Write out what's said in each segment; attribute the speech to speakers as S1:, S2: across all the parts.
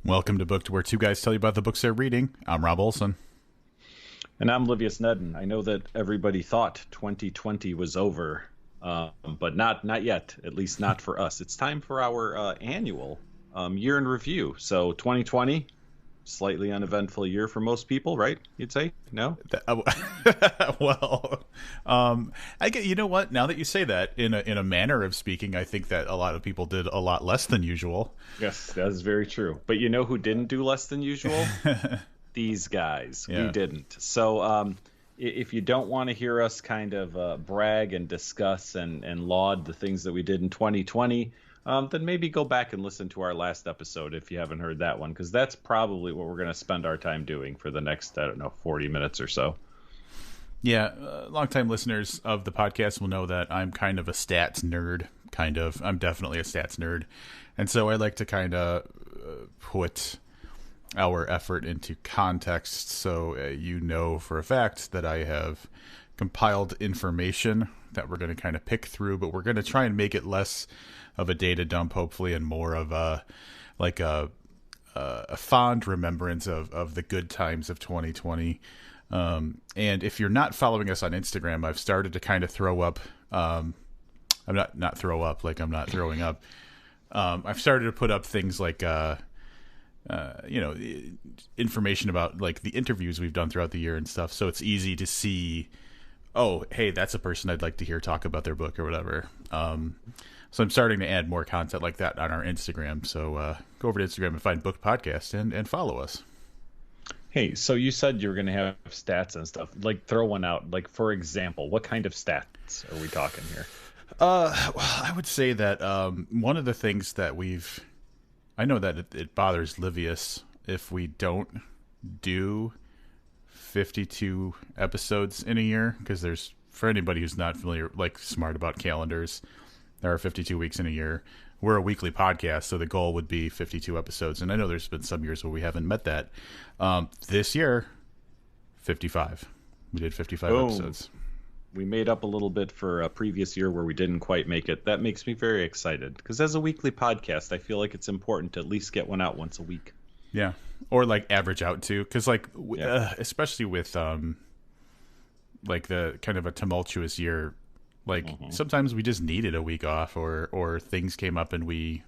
S1: Welcome to Booked, where two guys tell you about the books they're reading. I'm Rob Olson.
S2: And I'm Livius Nedden. I know that everybody thought 2020 was over, but not yet, at least not for us. It's time for our annual year in review. So 2020, slightly uneventful year for most people, right? You'd say? No?
S1: Well, I get. You know what? Now that you say that, in a manner of speaking, I think that a lot of people did a lot less than usual.
S2: Yes, that is very true. But you know who didn't do less than usual? These guys.
S1: Yeah.
S2: We didn't. So if you don't want to hear us kind of brag and discuss and laud the things that we did in 2020, then maybe go back and listen to our last episode if you haven't heard that one, because that's probably what we're going to spend our time doing for the next, 40 minutes or so.
S1: Yeah, longtime listeners of the podcast will know that I'm kind of a stats nerd, I'm definitely a stats nerd. And so I like to kind of put our effort into context, so you know for a fact that I have compiled information that we're going to kind of pick through, but we're going to try and make it less of a data dump, hopefully, and more of a fond remembrance of the good times of 2020. And if you're not following us on Instagram, I've started to kind of throw up. I'm not throw up like I'm not throwing up. I've started to put up things like information about like the interviews we've done throughout the year and stuff. So it's easy to see, oh, hey, that's a person I'd like to hear talk about their book or whatever. So I'm starting to add more content like that on our Instagram. So go over to Instagram and find Book Podcast and follow us.
S2: Hey, so you said you were going to have stats and stuff. Like, throw one out. Like, for example, what kind of stats are we talking here?
S1: Well, I would say that one of the things that I know that it bothers Livius if we don't do 52 episodes in a year, because there's, for anybody who's not familiar, like smart about calendars, there are 52 weeks in a year. We're a weekly podcast, so the goal would be 52 episodes. And I know there's been some years where we haven't met that. This year, 55. We did 55 episodes.
S2: We made up a little bit for a previous year where we didn't quite make it. That makes me very excited, because as a weekly podcast, I feel like it's important to at least get one out once a week.
S1: Yeah. Or like average out too. Because especially with like the kind of a tumultuous year, like sometimes we just needed a week off or things came up and we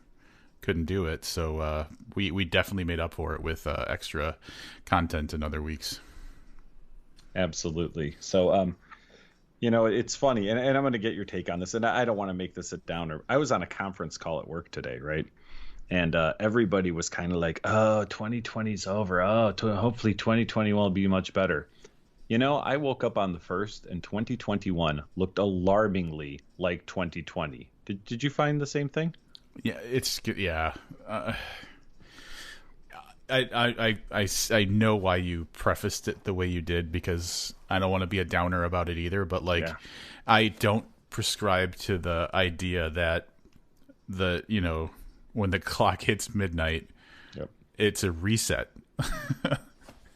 S1: couldn't do it. So we definitely made up for it with extra content in other weeks.
S2: Absolutely. So, it's funny, and I'm going to get your take on this, and I don't want to make this a downer. I was on a conference call at work today, right? And everybody was kind of like, oh, 2020's over. Oh, hopefully 2020 will be much better. I woke up on the 1st, and 2021 looked alarmingly like 2020. Did you find the same thing?
S1: Yeah, I know why you prefaced it the way you did, because I don't want to be a downer about it either. But I don't prescribe to the idea that when the clock hits midnight, It's a reset.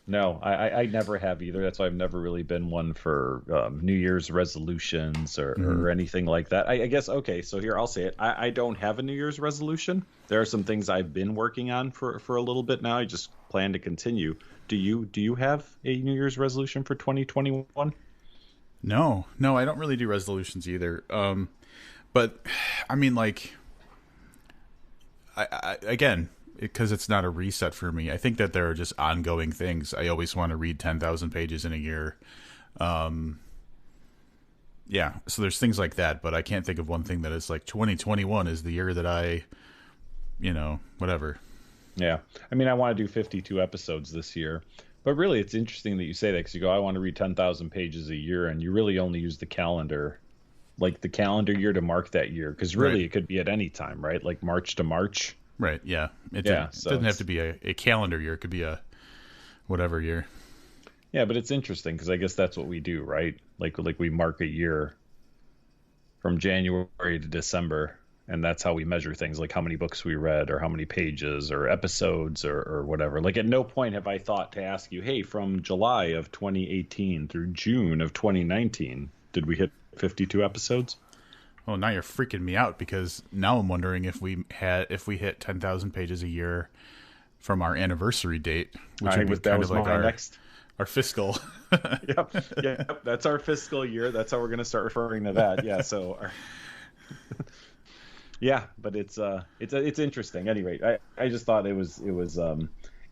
S2: No, I never have either. That's why I've never really been one for New Year's resolutions or anything like that. I guess, okay, so here, I'll say it. I don't have a New Year's resolution. There are some things I've been working on for a little bit now. I just plan to continue. Do you have a New Year's resolution for 2021?
S1: No, I don't really do resolutions either. But, I mean, like, I again, because it's not a reset for me. I think that there are just ongoing things. I always want to read 10,000 pages in a year. Yeah, so there's things like that, but I can't think of one thing that is like 2021 is the year that I, whatever.
S2: Yeah. I mean, I want to do 52 episodes this year, but really it's interesting that you say that, because you go, I want to read 10,000 pages a year, and you really only use the calendar year to mark that year, because really It could be at any time, right? Like March to March.
S1: Right, yeah. It doesn't have to be a calendar year. It could be a whatever year.
S2: Yeah, but it's interesting, because I guess that's what we do, right? Like we mark a year from January to December, and that's how we measure things, like how many books we read or how many pages or episodes or whatever. Like, at no point have I thought to ask you, hey, from July of 2018 through June of 2019, did we hit 52 episodes?
S1: Oh, now you're freaking me out, because now I'm wondering if we hit 10,000 pages a year from our anniversary date, which
S2: I
S1: would be
S2: was that
S1: kind
S2: was
S1: of like
S2: my next.
S1: our fiscal.
S2: Yep. That's our fiscal year. That's how we're going to start referring to that. Yeah. So, yeah, but it's interesting. Anyway, I just thought it was.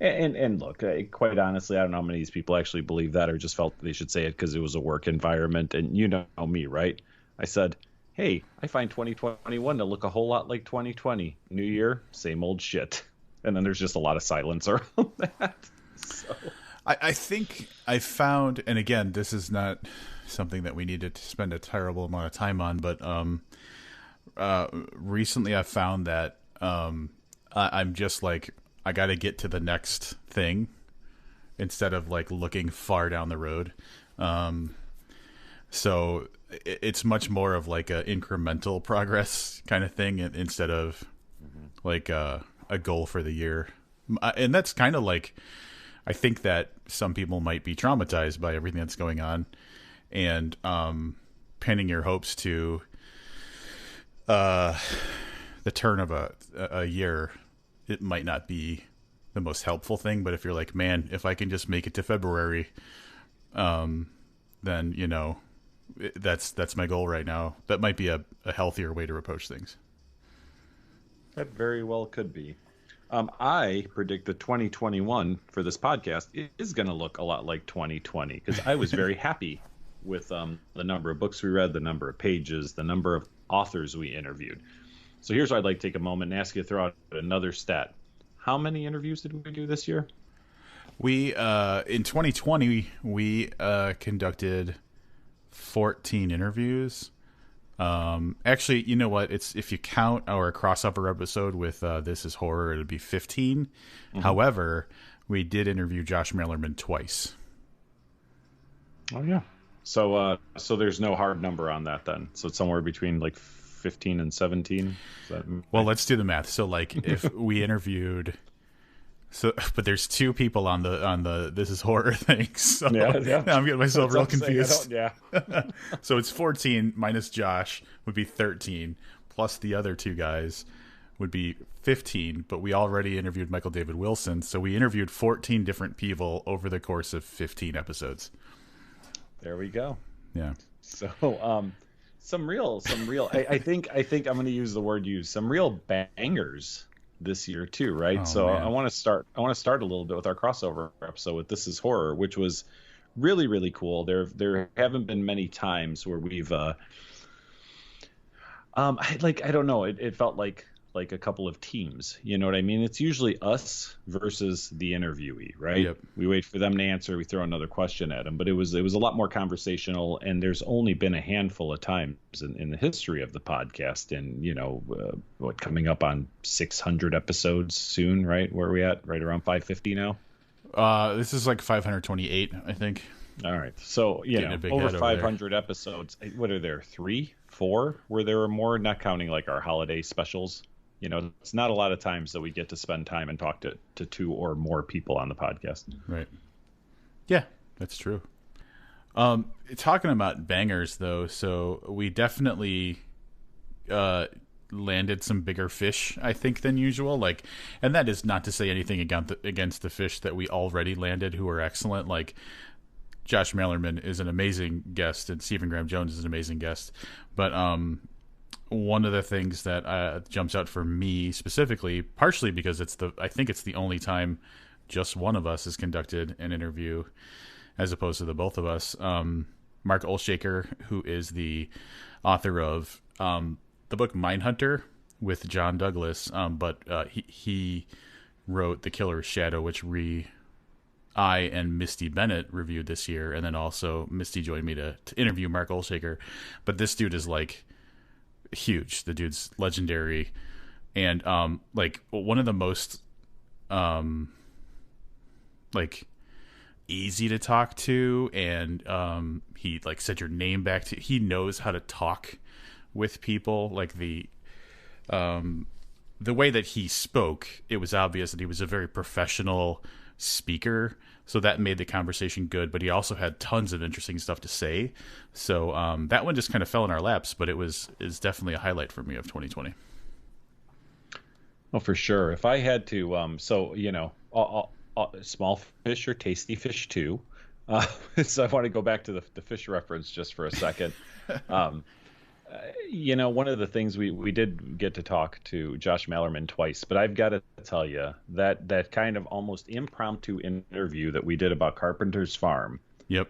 S2: And look, quite honestly, I don't know how many of these people actually believe that or just felt they should say it because it was a work environment. And you know me, right? I said, hey, I find 2021 to look a whole lot like 2020. New year, same old shit. And then there's just a lot of silence around that. So.
S1: I think I found, and again, this is not something that we needed to spend a terrible amount of time on, but recently I found that I'm just like, I got to get to the next thing instead of like looking far down the road. So it's much more of like a incremental progress kind of thing instead of like a goal for the year. And that's kind of like, I think that some people might be traumatized by everything that's going on, and pinning your hopes to the turn of a year, it might not be the most helpful thing. But if you're like, man, if I can just make it to February, then you know, that's my goal right now. That might be a healthier way to approach things.
S2: That very well could be. I predict that 2021 for this podcast is going to look a lot like 2020 because I was very happy with the number of books we read, the number of pages, the number of authors we interviewed. So here's where I'd like to take a moment and ask you to throw out another stat. How many interviews did we do this year?
S1: We in 2020 we conducted 14 interviews. Actually, you know what? It's if you count our crossover episode with This Is Horror, it'd be 15. Mm-hmm. However, we did interview Josh Malerman twice.
S2: Oh yeah. So there's no hard number on that then. So it's somewhere between like 15 and 17.
S1: Well, let's do the math. So like if we interviewed. So, but there's two people on the This Is Horror thing. So
S2: yeah.
S1: Now I'm getting myself real confused.
S2: Yeah.
S1: So it's 14 minus Josh would be 13, plus the other two guys would be 15. But we already interviewed Michael David Wilson, so we interviewed 14 different people over the course of 15 episodes.
S2: There we go.
S1: Yeah.
S2: So some real. I think I'm going to use the word used. Some real bangers this year too, right? So man. I want to start a little bit with our crossover episode with This Is Horror, which was really, really cool. There haven't been many times where we've I don't know, it felt like a couple of teams, you know what I mean? It's usually us versus the interviewee, right?
S1: Yep.
S2: We wait for them to answer, we throw another question at them, but it was a lot more conversational, and there's only been a handful of times in the history of the podcast, and you know, coming up on 600 episodes soon, right? Where are we at? Right around 550 now?
S1: This is like 528, I think.
S2: All right. So, you know, over 500 episodes. What are there? 3, 4 where there are more, not counting like our holiday specials. You know, it's not a lot of times that we get to spend time and talk to two or more people on the podcast.
S1: Right. Yeah, that's true. Talking about bangers, though, so we definitely landed some bigger fish, I think, than usual. Like, and that is not to say anything against the fish that we already landed, who are excellent. Like, Josh Malerman is an amazing guest, and Stephen Graham Jones is an amazing guest. But one of the things that jumps out for me specifically, partially because I think it's the only time just one of us has conducted an interview, as opposed to the both of us. Mark Olshaker, who is the author of the book Mindhunter with John Douglas, but he wrote The Killer's Shadow, which I and Misty Bennett reviewed this year, and then also Misty joined me to interview Mark Olshaker. But this dude is like huge. The dude's legendary, and like one of the most like easy to talk to, and he like said your name back to. He knows how to talk with people. Like the way that he spoke, it was obvious that he was a very professional speaker, so that made the conversation good. But he also had tons of interesting stuff to say, so that one just kind of fell in our laps. But is definitely a highlight for me of 2020.
S2: Oh, for sure. If I had to, so small fish are tasty fish too. Uh, so I want to go back to the fish reference just for a second. Um, one of the things we did get to talk to Josh Mallerman twice, but I've got to tell you that kind of almost impromptu interview that we did about Carpenter's Farm
S1: Yep.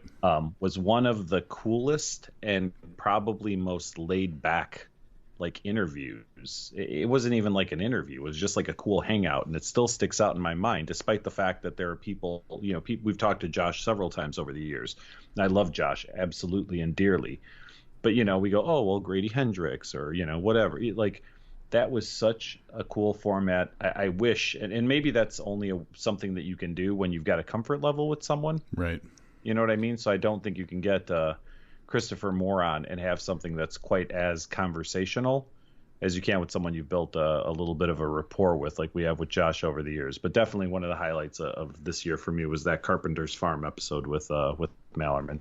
S2: was one of the coolest and probably most laid back like interviews. It wasn't even like an interview. It was just like a cool hangout, and it still sticks out in my mind, despite the fact that there are people, we've talked to Josh several times over the years, and I love Josh absolutely and dearly. But we go, oh well, Grady Hendrix or whatever. Like that was such a cool format. I wish, and maybe that's only something that you can do when you've got a comfort level with someone.
S1: Right.
S2: You know what I mean? So I don't think you can get Christopher Moore on and have something that's quite as conversational as you can with someone you've built a little bit of a rapport with, like we have with Josh over the years. But definitely one of the highlights of this year for me was that Carpenter's Farm episode with Mallerman.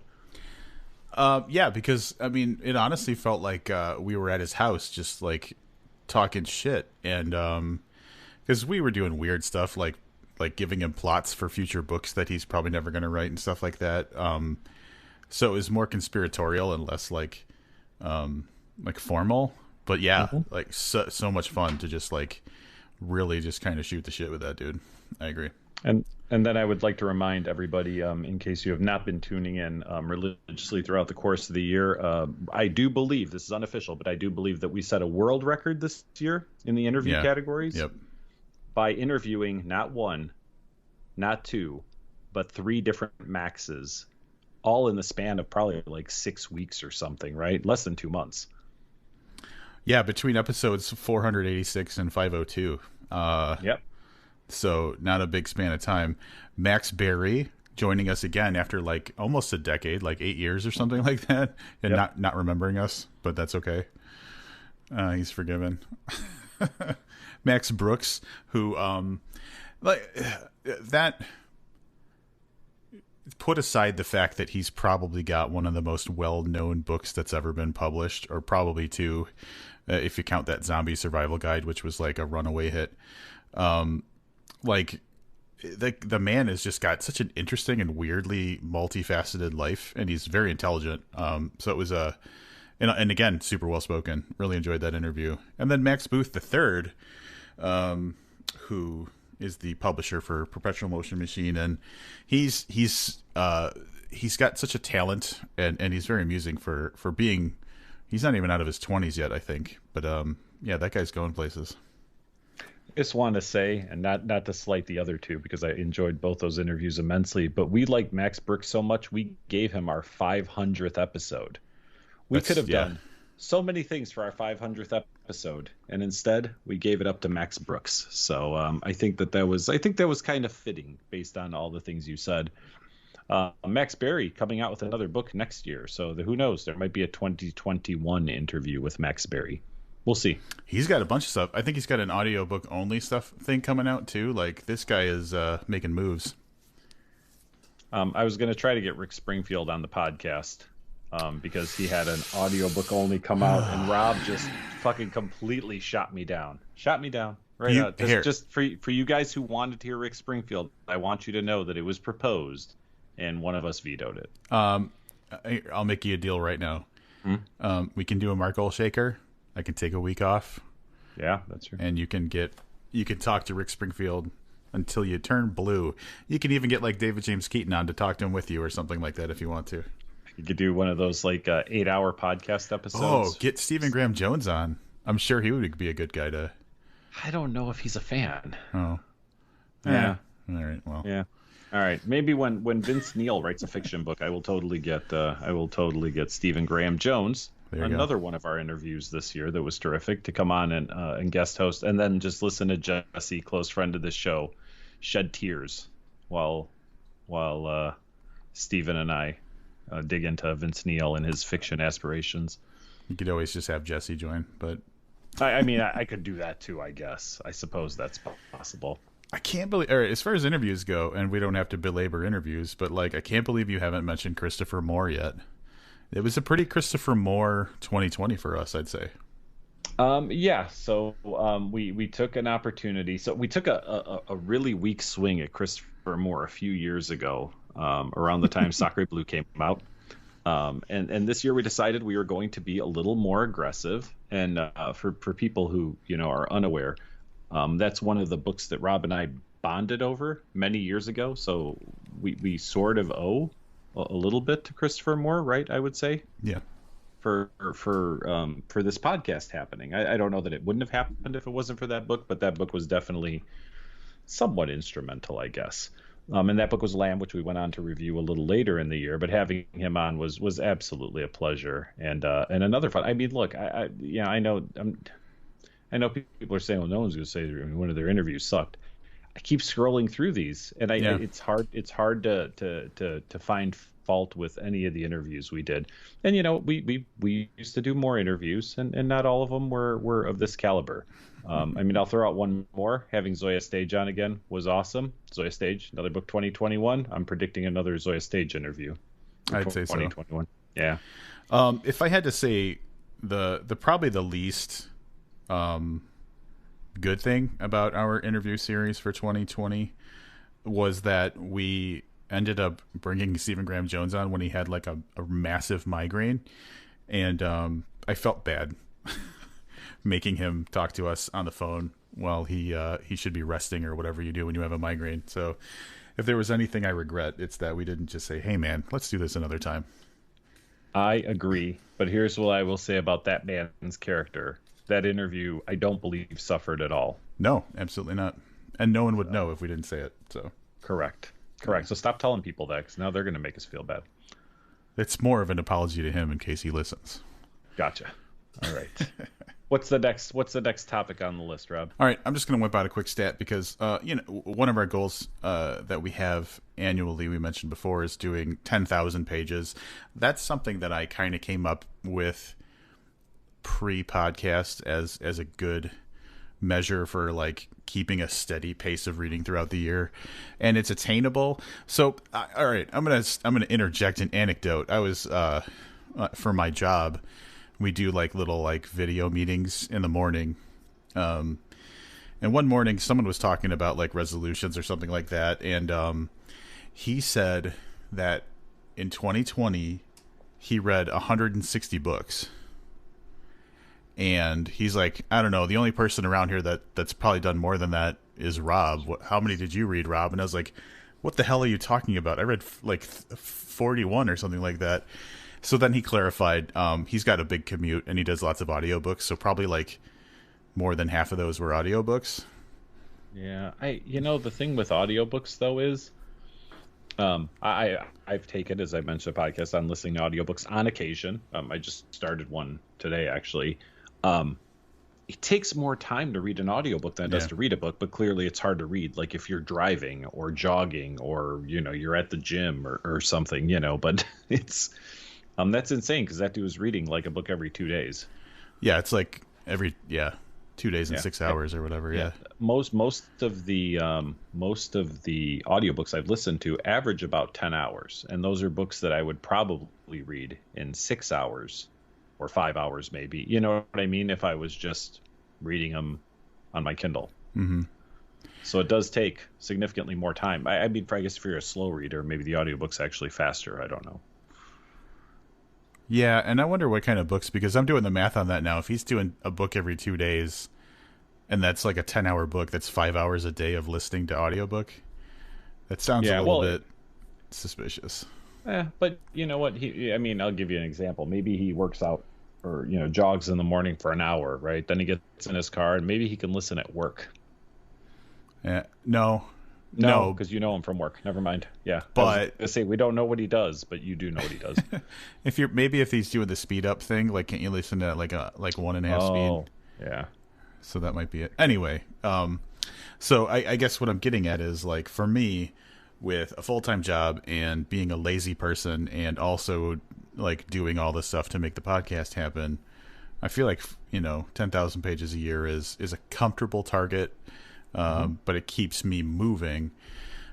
S1: Yeah, because I mean, it honestly felt like we were at his house, just like talking shit, and because we were doing weird stuff, like giving him plots for future books that he's probably never going to write and stuff like that. So it was more conspiratorial and less like formal. But yeah, like so much fun to just like really just kind of shoot the shit with that dude. I agree.
S2: And then I would like to remind everybody, in case you have not been tuning in religiously throughout the course of the year, I do believe, this is unofficial, but I do believe that we set a world record this year in the interview categories.
S1: Yep.
S2: By interviewing not one, not two, but three different Maxes, all in the span of probably like 6 weeks or something, right? Less than 2 months.
S1: Yeah, between episodes 486 and 502.
S2: Yep.
S1: So not a big span of time. Max Berry joining us again after like almost a decade, like 8 years or something like that, and not remembering us, but that's okay. He's forgiven. Max Brooks, who like that. Put aside the fact that he's probably got one of the most well-known books that's ever been published, or probably two, if you count that Zombie Survival Guide, which was like a runaway hit. Like the man has just got such an interesting and weirdly multifaceted life, and he's very intelligent. So it was and again, super well spoken. Really enjoyed that interview. And then Max Booth the third, who is the publisher for Perpetual Motion Machine, and he's got such a talent, and he's very amusing for being. He's not even out of his 20s yet, I think. But yeah, that guy's going places.
S2: I just want to say, and not to slight the other two, because I enjoyed both those interviews immensely, but we like Max Brooks so much, we gave him our 500th episode. We could have done so many things for our 500th episode, and instead we gave it up to Max Brooks. So I think that was kind of fitting based on all the things you said. Max Berry coming out with another book next year, so who knows? There might be a 2021 interview with Max Berry. We'll see.
S1: He's got a bunch of stuff. I think he's got an audiobook only stuff thing coming out too. Like this guy is making moves.
S2: I was going to try to get Rick Springfield on the podcast because he had an audiobook only come out, and Rob just fucking completely shot me down. Right out. Just for you guys who wanted to hear Rick Springfield, I want you to know that it was proposed, and one of us vetoed it.
S1: I'll make you a deal right now. We can do a Mark Olshaker. I can take a week off.
S2: Yeah, that's true.
S1: And you can talk to Rick Springfield until you turn blue. You can even get like David James Keaton on to talk to him with you or something like that if you want to.
S2: You could do one of those like 8-hour podcast episodes.
S1: Oh, get Stephen Graham Jones on. I'm sure he would be a good guy to.
S2: I don't know if he's a fan.
S1: Oh.
S2: Yeah.
S1: All right. Well.
S2: Yeah. All right. Maybe when Vince Neil writes a fiction book, I will totally get Stephen Graham Jones. Another one of our interviews this year that was terrific to come on and guest host, and then just listen to Jesse, close friend of the show, shed tears while Stephen and I dig into Vince Neil and his fiction aspirations.
S1: You could always just have Jesse join, but
S2: I mean, I could do that too, I guess. I suppose that's possible.
S1: I can't believe, or as far as interviews go, and we don't have to belabor interviews, but like, I can't believe you haven't mentioned Christopher Moore yet. It was a pretty Christopher Moore 2020 for us, I'd say.
S2: Yeah, so we took an opportunity. So we took a really weak swing at Christopher Moore a few years ago, around the time Sacre Blue came out. And this year we decided we were going to be a little more aggressive. And for people who are unaware, that's one of the books that Rob and I bonded over many years ago. So we sort of owe a little bit to Christopher Moore, right? I would say.
S1: Yeah.
S2: For this podcast happening. I don't know that it wouldn't have happened if it wasn't for that book, but that book was definitely somewhat instrumental, I guess. And that book was Lamb, which we went on to review a little later in the year. But having him on was absolutely a pleasure and another fun. I mean, look, I know I know people are saying, well, no one's going to say one of their interviews sucked. I keep scrolling through these, and it's hard to find fault with any of the interviews we did. And we used to do more interviews, and not all of them were of this caliber. I mean, I'll throw out one more. Having Zoya Stage on again was awesome. Zoya Stage, another book, 2021. I'm predicting another Zoya Stage interview.
S1: I'd say so.
S2: 2021. Yeah.
S1: If I had to say the probably the least good thing about our interview series for 2020 was that we ended up bringing Stephen Graham Jones on when he had like a massive migraine, and I felt bad making him talk to us on the phone while he should be resting or whatever you do when you have a migraine. So if there was anything I regret, it's that we didn't just say, hey man, let's do this another time.
S2: I agree, but here's what I will say about that man's character. That interview, I don't believe, suffered at all.
S1: No, absolutely not. And no one would know if we didn't say it. So
S2: Correct. So stop telling people that, because now they're going to make us feel bad.
S1: It's more of an apology to him in case he listens.
S2: Gotcha. All right. What's the next topic on the list, Rob?
S1: All right, I'm just going to whip out a quick stat because one of our goals that we have annually, we mentioned before, is doing 10,000 pages. That's something that I kind of came up with pre-podcast as a good measure for like keeping a steady pace of reading throughout the year, and it's attainable. So all right, I'm gonna interject an anecdote. I was for my job, we do like little like video meetings in the morning, and one morning someone was talking about like resolutions or something like that, and he said that in 2020 he read 160 books. And he's like, I don't know, the only person around here that's probably done more than that is Rob. How many did you read, Rob? And I was like, what the hell are you talking about? I read like 41 or something like that. So then he clarified, he's got a big commute and he does lots of audiobooks. So probably like more than half of those were audiobooks.
S2: Yeah. The thing with audiobooks though is, I've taken, as I mentioned, a podcast on listening to audiobooks on occasion. I just started one today, actually. It takes more time to read an audiobook than it does to read a book, but clearly it's hard to read. Like if you're driving or jogging or, you're at the gym or something, but it's, that's insane because that dude was reading like a book every 2 days.
S1: Yeah. It's like 2 days and 6 hours or whatever. Yeah.
S2: Most of the audiobooks I've listened to average about 10 hours. And those are books that I would probably read in 6 hours or 5 hours, maybe. You know what I mean? If I was just reading them on my Kindle.
S1: Mm-hmm.
S2: So it does take significantly more time. I mean, I guess if you're a slow reader, maybe the audiobook's actually faster. I don't know.
S1: Yeah, and I wonder what kind of books, because I'm doing the math on that now. If he's doing a book every 2 days, and that's like a 10-hour book, that's 5 hours a day of listening to audiobook. That sounds a little bit suspicious.
S2: But you know what? I'll give you an example. Maybe he works out or, jogs in the morning for an hour, right? Then he gets in his car and maybe he can listen at work.
S1: Yeah, no,
S2: because you know him from work. Never mind. Yeah,
S1: but
S2: I say we don't know what he does, but you do know what he does.
S1: if he's doing the speed up thing, like can't you listen to like 1.5 speed?
S2: Yeah.
S1: So that might be it. Anyway, so I guess what I'm getting at is like for me, with a full-time job and being a lazy person and also like doing all this stuff to make the podcast happen, I feel like 10,000 pages a year is a comfortable target. But it keeps me moving.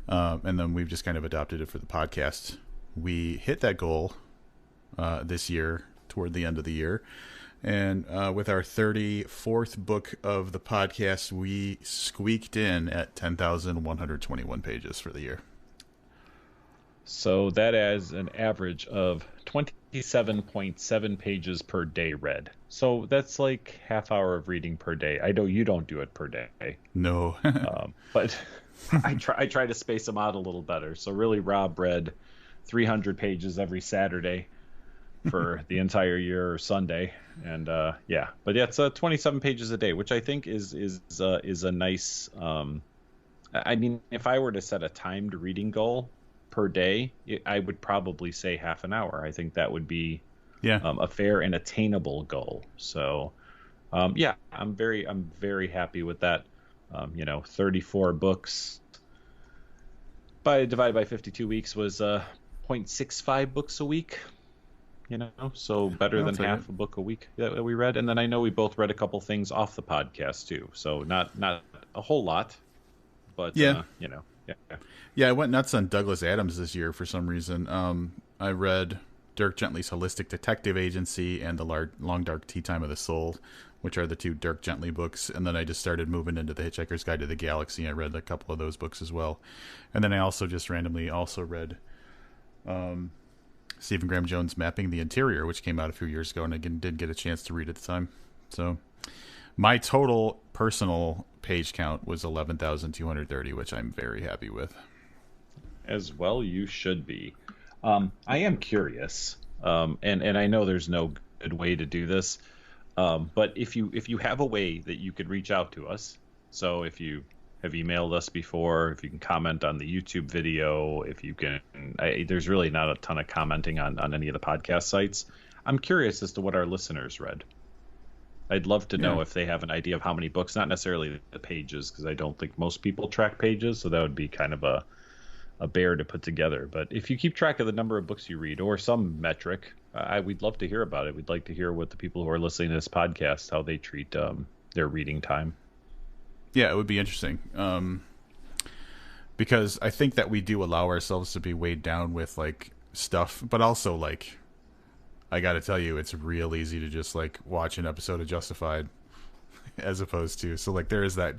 S1: And then we've just kind of adopted it for the podcast. We hit that goal this year toward the end of the year. And with our 34th book of the podcast, we squeaked in at 10,121 pages for the year.
S2: So that is an average of 27.7 pages per day read. So that's like half hour of reading per day. I know you don't do it per day.
S1: No.
S2: But I try to space them out a little better. So really, Rob read 300 pages every Saturday for the entire year, or Sunday. And but yeah, it's 27 pages a day, which I think is a nice. I mean, if I were to set a timed reading goal per day, I would probably say half an hour. I think that would be a fair and attainable goal. So I'm very happy with that. 34 books divided by 52 weeks was 0.65 books a week. So better than half a book a week that we read. And then I know we both read a couple things off the podcast too. So not a whole lot, but
S1: yeah.
S2: Yeah,
S1: I went nuts on Douglas Adams this year for some reason. I read Dirk Gently's Holistic Detective Agency and The Long Dark Tea Time of the Soul, which are the two Dirk Gently books. And then I just started moving into The Hitchhiker's Guide to the Galaxy. I read a couple of those books as well. And then I also just randomly read Stephen Graham Jones' Mapping the Interior, which came out a few years ago, and I did get a chance to read at the time. So my total personal page count was 11,230, which I'm very happy with.
S2: As well, you should be. I am curious, and I know there's no good way to do this, but if you have a way that you could reach out to us, so if you have emailed us before, if you can comment on the YouTube video, if you can, there's really not a ton of commenting on any of the podcast sites. I'm curious as to what our listeners read. I'd love to know if they have an idea of how many books, not necessarily the pages, because I don't think most people track pages, so that would be kind of a bear to put together. But if you keep track of the number of books you read or some metric, we'd love to hear about it. We'd like to hear what the people who are listening to this podcast, how they treat their reading time.
S1: Yeah, it would be interesting. Because I think that we do allow ourselves to be weighed down with like stuff, but also like, I got to tell you, it's real easy to just like watch an episode of Justified as opposed to, so like there is that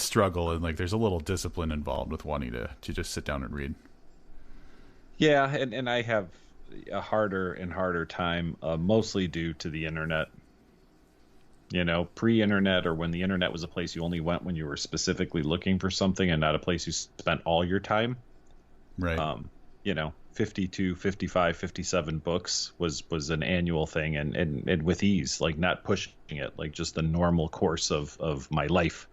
S1: struggle, and like there's a little discipline involved with wanting to just sit down and read.
S2: Yeah, and I have a harder and harder time, mostly due to the internet. Pre-internet, or when the internet was a place you only went when you were specifically looking for something and not a place you spent all your time.
S1: Right.
S2: 52, 55, 57 books was an annual thing, and with ease, like not pushing it, like just the normal course of my life.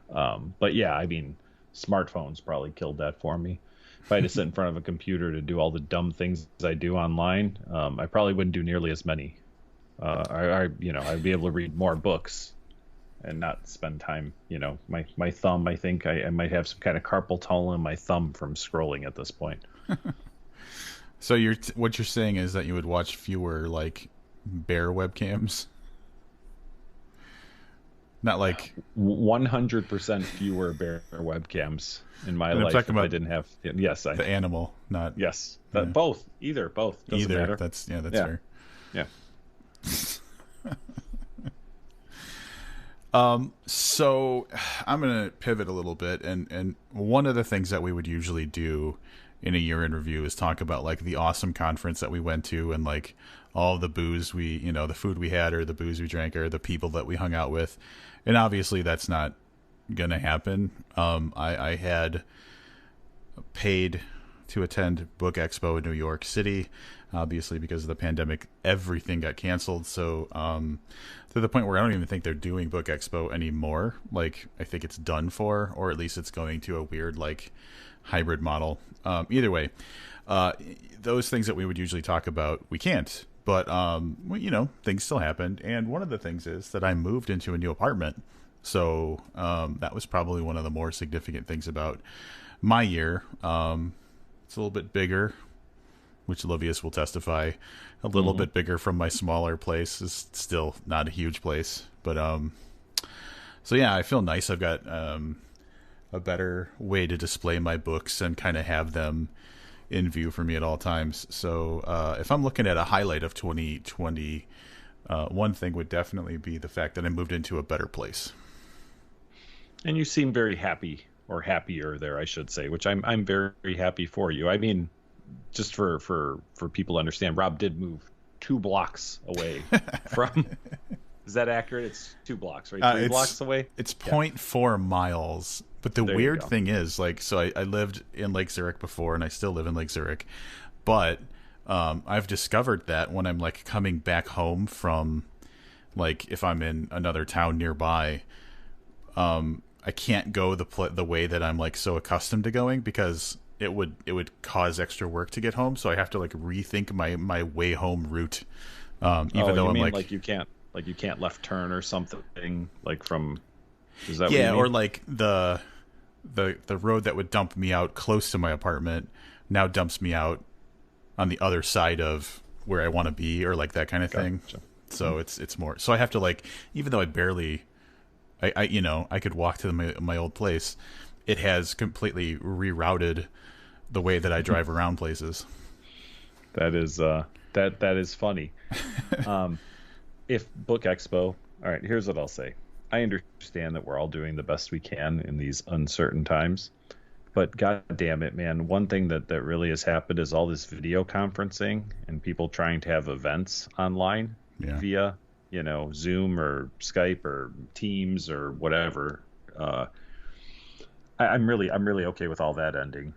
S2: But yeah, I mean, smartphones probably killed that for me. If I had to sit in front of a computer to do all the dumb things I do online, I probably wouldn't do nearly as many. I'd be able to read more books and not spend time, my thumb, I think I might have some kind of carpal tunnel in my thumb from scrolling at this point.
S1: So what you're saying is that you would watch fewer like bear webcams? Not like
S2: 100% fewer bear webcams in my life. If I didn't have
S1: the animal, not
S2: both. Doesn't matter.
S1: That's fair.
S2: Yeah.
S1: So I'm gonna pivot a little bit, and one of the things that we would usually do in a year in review is talk about like the awesome conference that we went to, and like all the booze the food we had, or the booze we drank, or the people that we hung out with. And obviously that's not gonna happen. I had paid to attend Book Expo in New York City. Obviously, because of the pandemic, everything got canceled. So to the point where I don't even think they're doing Book Expo anymore. Like, I think it's done for, or at least it's going to a weird like hybrid model. Either way, those things that we would usually talk about, we can't. But things still happened, and one of the things is that I moved into a new apartment. So that was probably one of the more significant things about my year. It's a little bit bigger, which Livius will testify, a little bit bigger from my smaller place. Is still not a huge place, but so yeah, I feel nice. I've got a better way to display my books and kind of have them in view for me at all times. So if I'm looking at a highlight of 2020, One thing would definitely be the fact that I moved into a better place.
S2: And you seem very happy, or happier there, I should say, which I'm very happy for you. I mean, just for people to understand, Rob did move 2 blocks away from. Is that accurate? It's 2 blocks, right? 3 blocks away.
S1: It's 0.4 miles. But the
S2: There you
S1: weird
S2: go.
S1: thing is, like, so I lived in Lake Zurich before, and I still live in Lake Zurich, but I've discovered that when I'm like coming back home from, like, if I'm in another town nearby, I can't go the way that I'm like so accustomed to going, because it would cause extra work to get home. So I have to like rethink my way home route. Even though
S2: you
S1: I'm
S2: mean
S1: like
S2: you can't left turn or something, like from. Is that
S1: yeah,
S2: what you
S1: or
S2: mean?
S1: like the road that would dump me out close to my apartment now dumps me out on the other side of where I want to be, or like that kind of thing.
S2: Gotcha.
S1: So it's more. So I have to, like, even though I barely, I could walk to my old place, it has completely rerouted the way that I drive around places.
S2: That is that is funny. If Book Expo, all right, here's what I'll say. I understand that we're all doing the best we can in these uncertain times, but god damn it, man, one thing that really has happened is all this video conferencing and people trying to have events online
S1: Yeah.
S2: via, Zoom or Skype or Teams or whatever. I'm really okay with all that ending.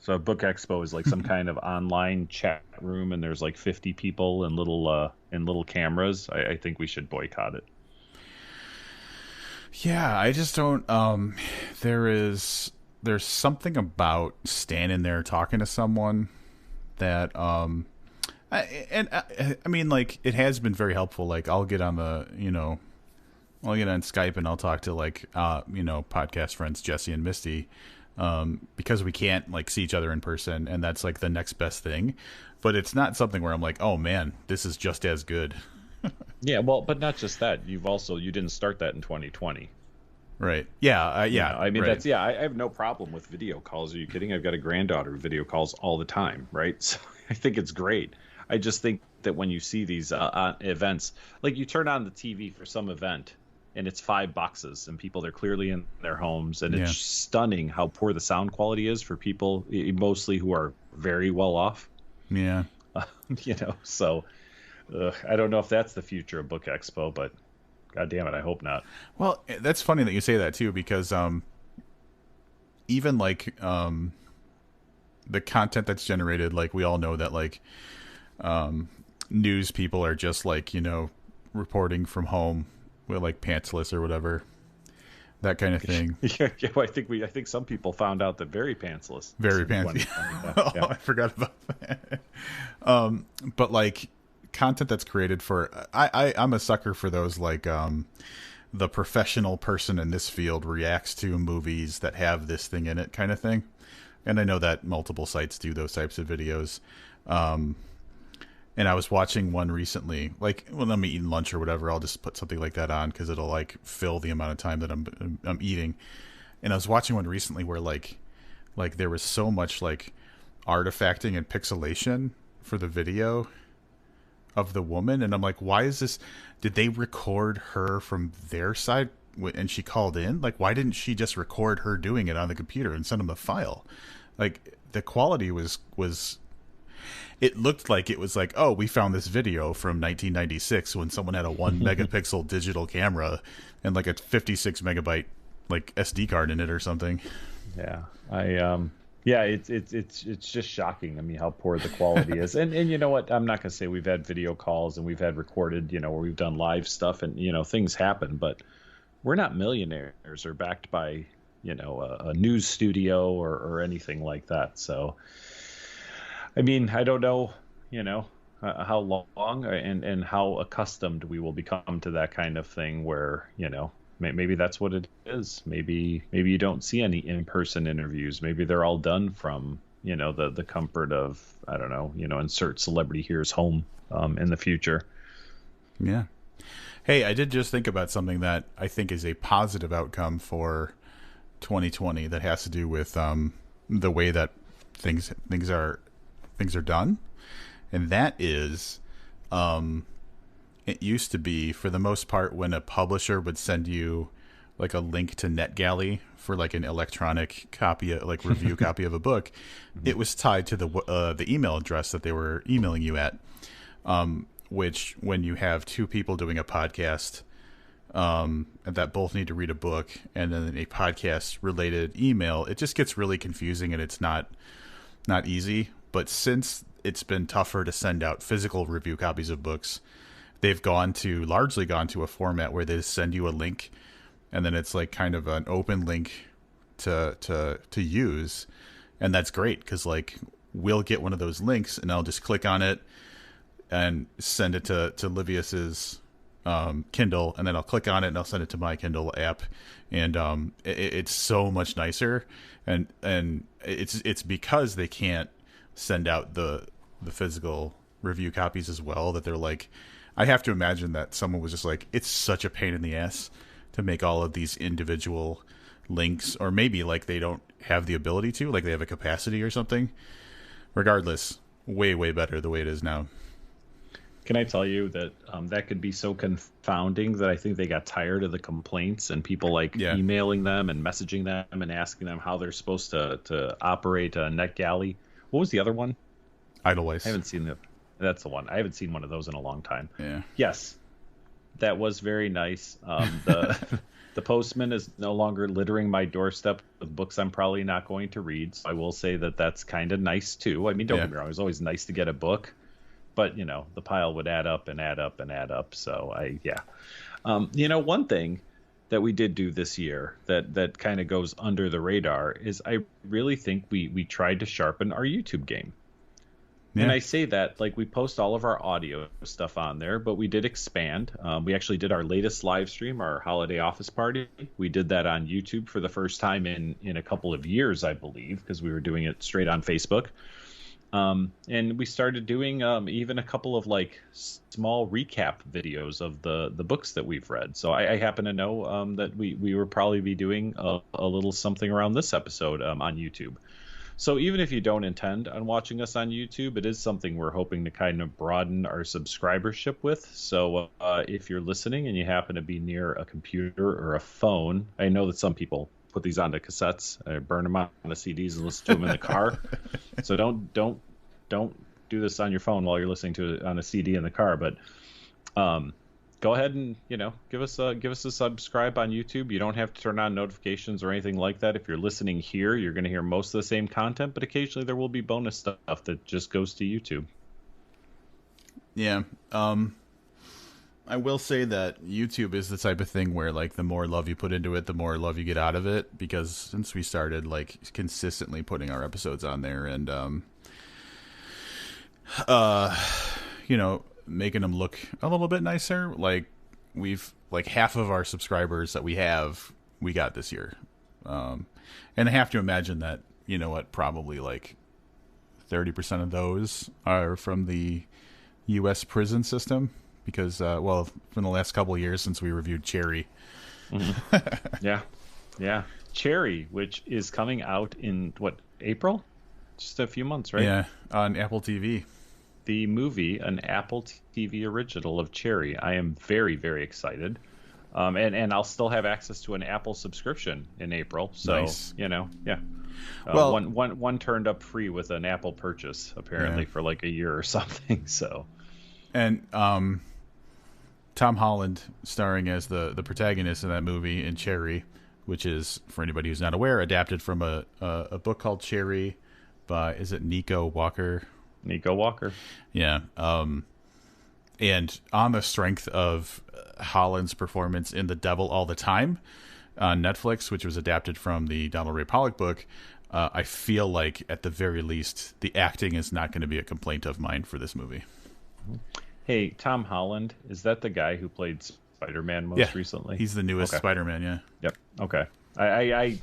S2: So Book Expo is like some kind of online chat room, and there's like 50 people and little cameras. I think we should boycott it.
S1: Yeah, I just don't. There's something about standing there talking to someone that I mean, like, it has been very helpful. Like, I'll get on Skype and I'll talk to, like, podcast friends Jesse and Misty, because we can't like see each other in person, and that's like the next best thing. But it's not something where I'm like, oh man, this is just as good.
S2: Yeah, well, but not just that. You didn't start that in 2020.
S1: Right. Yeah. Yeah.
S2: I mean,
S1: right.
S2: I have no problem with video calls. Are you kidding? I've got a granddaughter who video calls all the time, right? So I think it's great. I just think that when you see these events, like you turn on the TV for some event and it's 5 boxes and people, they're clearly in their homes, and it's stunning how poor the sound quality is for people, mostly who are very well off.
S1: Yeah.
S2: So I don't know if that's the future of Book Expo, but god damn it, I hope not.
S1: Well, that's funny that you say that too, because even like the content that's generated, like, we all know that, like, news people are just like, reporting from home with like pantsless or whatever, that kind of thing.
S2: Yeah, I think some people found out that very pantsless.
S1: Very pantsy.
S2: Yeah.
S1: I forgot about that. But like content that's created for, I'm a sucker for those, like, the professional person in this field reacts to movies that have this thing in it kind of thing. And I know that multiple sites do those types of videos. And I was watching one recently, like when I'm eating lunch or whatever, I'll just put something like that on because it'll like fill the amount of time that I'm eating. And I was watching one recently where like there was so much like artifacting and pixelation for the video of the woman, and I'm like, why is this? Did they record her from their side and she called in? Like, why didn't she just record her doing it on the computer and send them the file? Like, the quality was it looked like it was like, oh, we found this video from 1996 when someone had a 1 megapixel digital camera and like a 56 megabyte like SD card in it or something.
S2: Yeah, it's just shocking. I mean, how poor the quality is. And you know what? I'm not gonna say we've had video calls and we've had recorded, where we've done live stuff and things happen, but we're not millionaires or backed by a news studio or anything like that. So, I mean, I don't know, how long and how accustomed we will become to that kind of thing where, maybe that's what it is. Maybe you don't see any in-person interviews. Maybe they're all done from, the comfort of, I don't know, insert celebrity here's home in the future.
S1: Yeah. Hey, I did just think about something that I think is a positive outcome for 2020 that has to do with the way that things are done, and that is in it used to be, for the most part, when a publisher would send you like a link to NetGalley for like an electronic copy, like review copy of a book, it was tied to the email address that they were emailing you at. Which, when you have two people doing a podcast that both need to read a book and then a podcast related email, it just gets really confusing and it's not easy. But since it's been tougher to send out physical review copies of books, they've largely gone to a format where they just send you a link, and then it's like kind of an open link to use. And that's great, because like we'll get one of those links and I'll just click on it and send it to Livius's Kindle, and then I'll click on it and I'll send it to my Kindle app, and it's so much nicer. And it's because they can't send out the physical review copies as well, that they're like, I have to imagine that someone was just like, it's such a pain in the ass to make all of these individual links, or maybe like they don't have the ability to, like they have a capacity or something. Regardless, way better the way it is now.
S2: Can I tell you that that could be so confounding that I think they got tired of the complaints and people emailing them and messaging them and asking them how they're supposed to operate a NetGalley. What was the other one?
S1: Idleways.
S2: I haven't seen that's the one. I haven't seen one of those in a long time.
S1: Yeah.
S2: Yes, that was very nice. The postman is no longer littering my doorstep with books I'm probably not going to read. So I will say that that's kind of nice too. I mean, don't get me wrong. It was always nice to get a book, but the pile would add up and add up and add up. So one thing that we did do this year that kind of goes under the radar is I really think we tried to sharpen our YouTube game. Yeah. And I say that like we post all of our audio stuff on there, but we did expand. We actually did our latest live stream, our holiday office party. We did that on YouTube for the first time in a couple of years, I believe, because we were doing it straight on Facebook. And we started doing even a couple of like small recap videos of the books that we've read. So I happen to know that we will probably be doing a little something around this episode on YouTube. So even if you don't intend on watching us on YouTube, it is something we're hoping to kind of broaden our subscribership with. So if you're listening and you happen to be near a computer or a phone, I know that some people put these onto cassettes, burn them out on the CDs and listen to them in the car. So don't do this on your phone while you're listening to it on a CD in the car. But go ahead and give us a subscribe on YouTube. You don't have to turn on notifications or anything like that. If you're listening here, you're going to hear most of the same content, but occasionally there will be bonus stuff that just goes to YouTube.
S1: Yeah. I will say that YouTube is the type of thing where like the more love you put into it, the more love you get out of it, because since we started like consistently putting our episodes on there and making them look a little bit nicer, like we've like half of our subscribers that we got this year, and I have to imagine that probably like 30% of those are from the U.S. prison system, because from the last couple of years since we reviewed Cherry.
S2: Mm-hmm. yeah Cherry, which is coming out in April, just a few months, right?
S1: Yeah, on Apple TV.
S2: The movie, an Apple TV original of Cherry. I am very, very excited. And I'll still have access to an Apple subscription in April. So,
S1: nice.
S2: Well, one turned up free with an Apple purchase, apparently, for like a year or something. So,
S1: and Tom Holland starring as the protagonist in that movie in Cherry, which is, for anybody who's not aware, adapted from a book called Cherry by, is it Nico Walker?
S2: Nico Walker.
S1: Yeah. And on the strength of Holland's performance in The Devil All the Time on Netflix, which was adapted from the Donald Ray Pollock book, I feel like at the very least the acting is not going to be a complaint of mine for this movie.
S2: Hey, Tom Holland, is that the guy who played Spider-Man most recently?
S1: He's the newest Spider-Man, yeah.
S2: Yep. Okay. I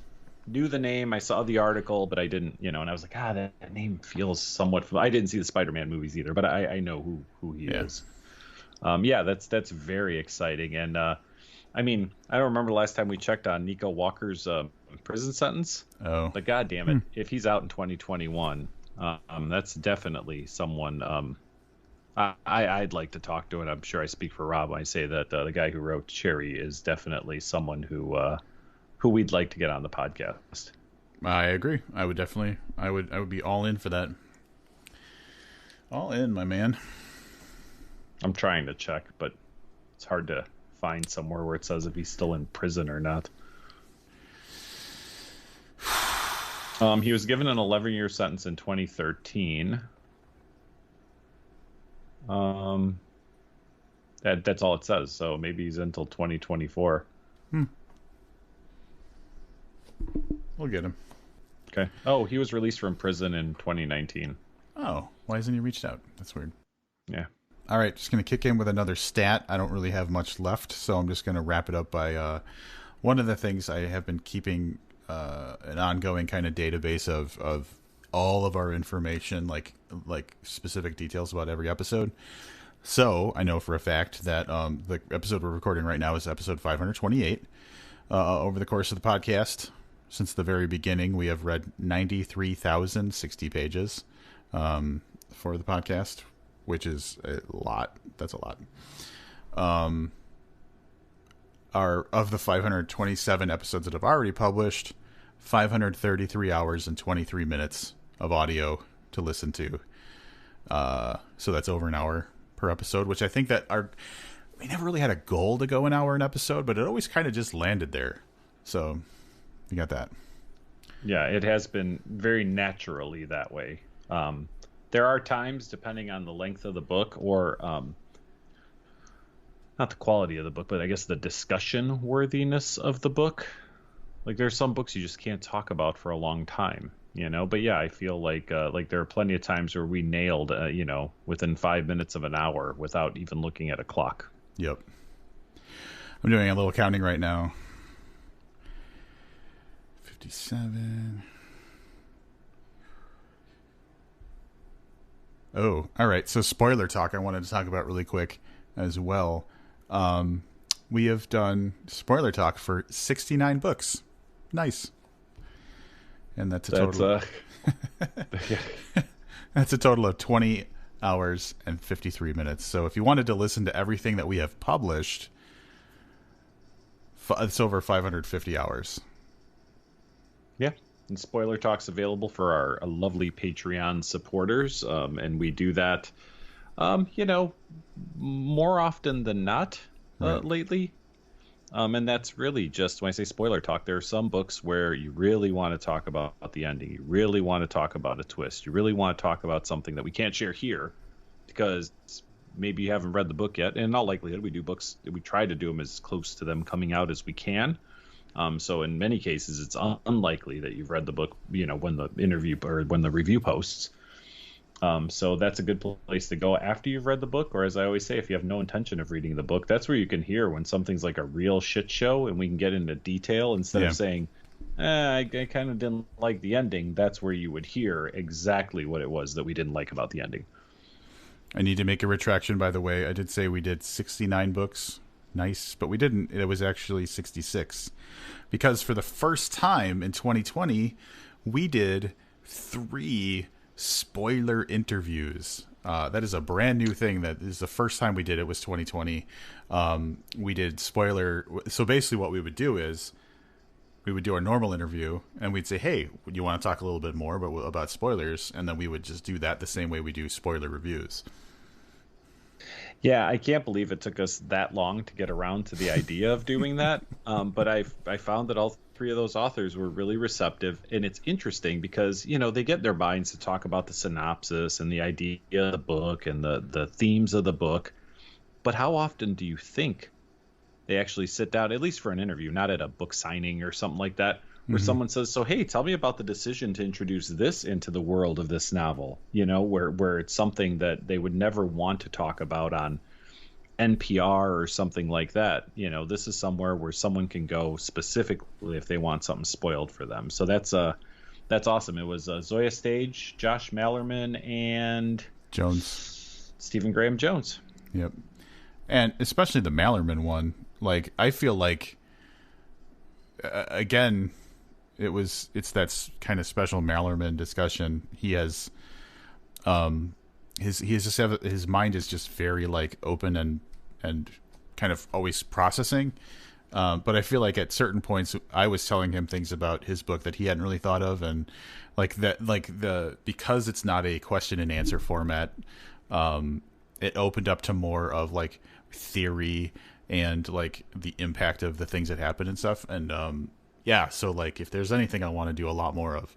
S2: knew the name, I saw the article, but I didn't, and I was like, that name feels somewhat familiar. I didn't see the Spider-Man movies either, but I know who he is. That's very exciting. And I mean, I don't remember the last time we checked on Nico Walker's prison sentence.
S1: Oh,
S2: but God damn it, if he's out in 2021, that's definitely someone I'd like to talk to it. I'm sure I speak for Rob when I say that the guy who wrote Cherry is definitely someone who we'd like to get on the podcast.
S1: I agree. I would definitely. I would be all in for that. All in, my man.
S2: I'm trying to check, but it's hard to find somewhere where it says if he's still in prison or not. He was given an 11-year sentence in 2013. That's all it says. So maybe he's until 2024.
S1: We'll get him.
S2: Okay. Oh, he was released from prison in 2019.
S1: Oh, why hasn't he reached out? That's weird.
S2: Yeah.
S1: All right, just going to kick in with another stat. I don't really have much left, so I'm just going to wrap it up by one of the things I have been keeping an ongoing kind of database of all of our information, like specific details about every episode. So I know for a fact that the episode we're recording right now is episode 528. Over the course of the podcast, since the very beginning, we have read 93,060 pages for the podcast, which is a lot. That's a lot. Of the 527 episodes that have already published, 533 hours and 23 minutes of audio to listen to. So that's over an hour per episode, which I think that we never really had a goal to go an hour an episode, but it always kind of just landed there. So you got that.
S2: Yeah, it has been very naturally that way. There are times, depending on the length of the book or not the quality of the book, but I guess the discussion worthiness of the book. Like there's some books you just can't talk about for a long time, you know. But yeah, I feel like there are plenty of times where we nailed, within 5 minutes of an hour without even looking at a clock.
S1: Yep. I'm doing a little counting right now. 57. Oh, all right. So spoiler talk I wanted to talk about really quick as well. We have done spoiler talk for 69 books. Nice. And that's a total that's a total of 20 hours and 53 minutes. So if you wanted to listen to everything that we have published, it's over 550 hours.
S2: Yeah. And spoiler talk's available for our lovely Patreon supporters. And we do that, more often than not lately. And that's really just when I say spoiler talk, there are some books where you really want to talk about the ending. You really want to talk about a twist. You really want to talk about something that we can't share here because maybe you haven't read the book yet. And in all likelihood, we try to do them as close to them coming out as we can. So in many cases, it's unlikely that you've read the book, when the interview or when the review posts. So that's a good place to go after you've read the book, or as I always say, if you have no intention of reading the book, that's where you can hear when something's like a real shit show and we can get into detail instead of saying, I kind of didn't like the ending. That's where you would hear exactly what it was that we didn't like about the ending.
S1: I need to make a retraction, by the way. I did say we did 69 books. Nice, but we didn't. It was actually 66. Because for the first time in 2020, we did 3 spoiler interviews. That is a brand new thing. That is the first time we did it was 2020. We did spoiler. So basically what we would do is we would do our normal interview and we'd say, hey, you want to talk a little bit more about spoilers? And then we would just do that the same way we do spoiler reviews.
S2: Yeah, I can't believe it took us that long to get around to the idea of doing that. But I found that all 3 of those authors were really receptive. And it's interesting because, they get their minds to talk about the synopsis and the idea of the book and the themes of the book. But how often do you think they actually sit down, at least for an interview, not at a book signing or something like that, where someone says, so, hey, tell me about the decision to introduce this into the world of this novel, where it's something that they would never want to talk about on NPR or something like that. This is somewhere where someone can go specifically if they want something spoiled for them. So that's awesome. It was Zoya Stage, Josh Mallerman, and Stephen Graham Jones.
S1: Yep. And especially the Mallerman one. Like, I feel like, again, it's that kind of special Mallerman discussion. He has his mind is just very like open and kind of always processing. But I feel like at certain points I was telling him things about his book that he hadn't really thought of, and because it's not a question and answer format, it opened up to more of like theory and like the impact of the things that happen and stuff. And so like if there's anything I want to do a lot more of,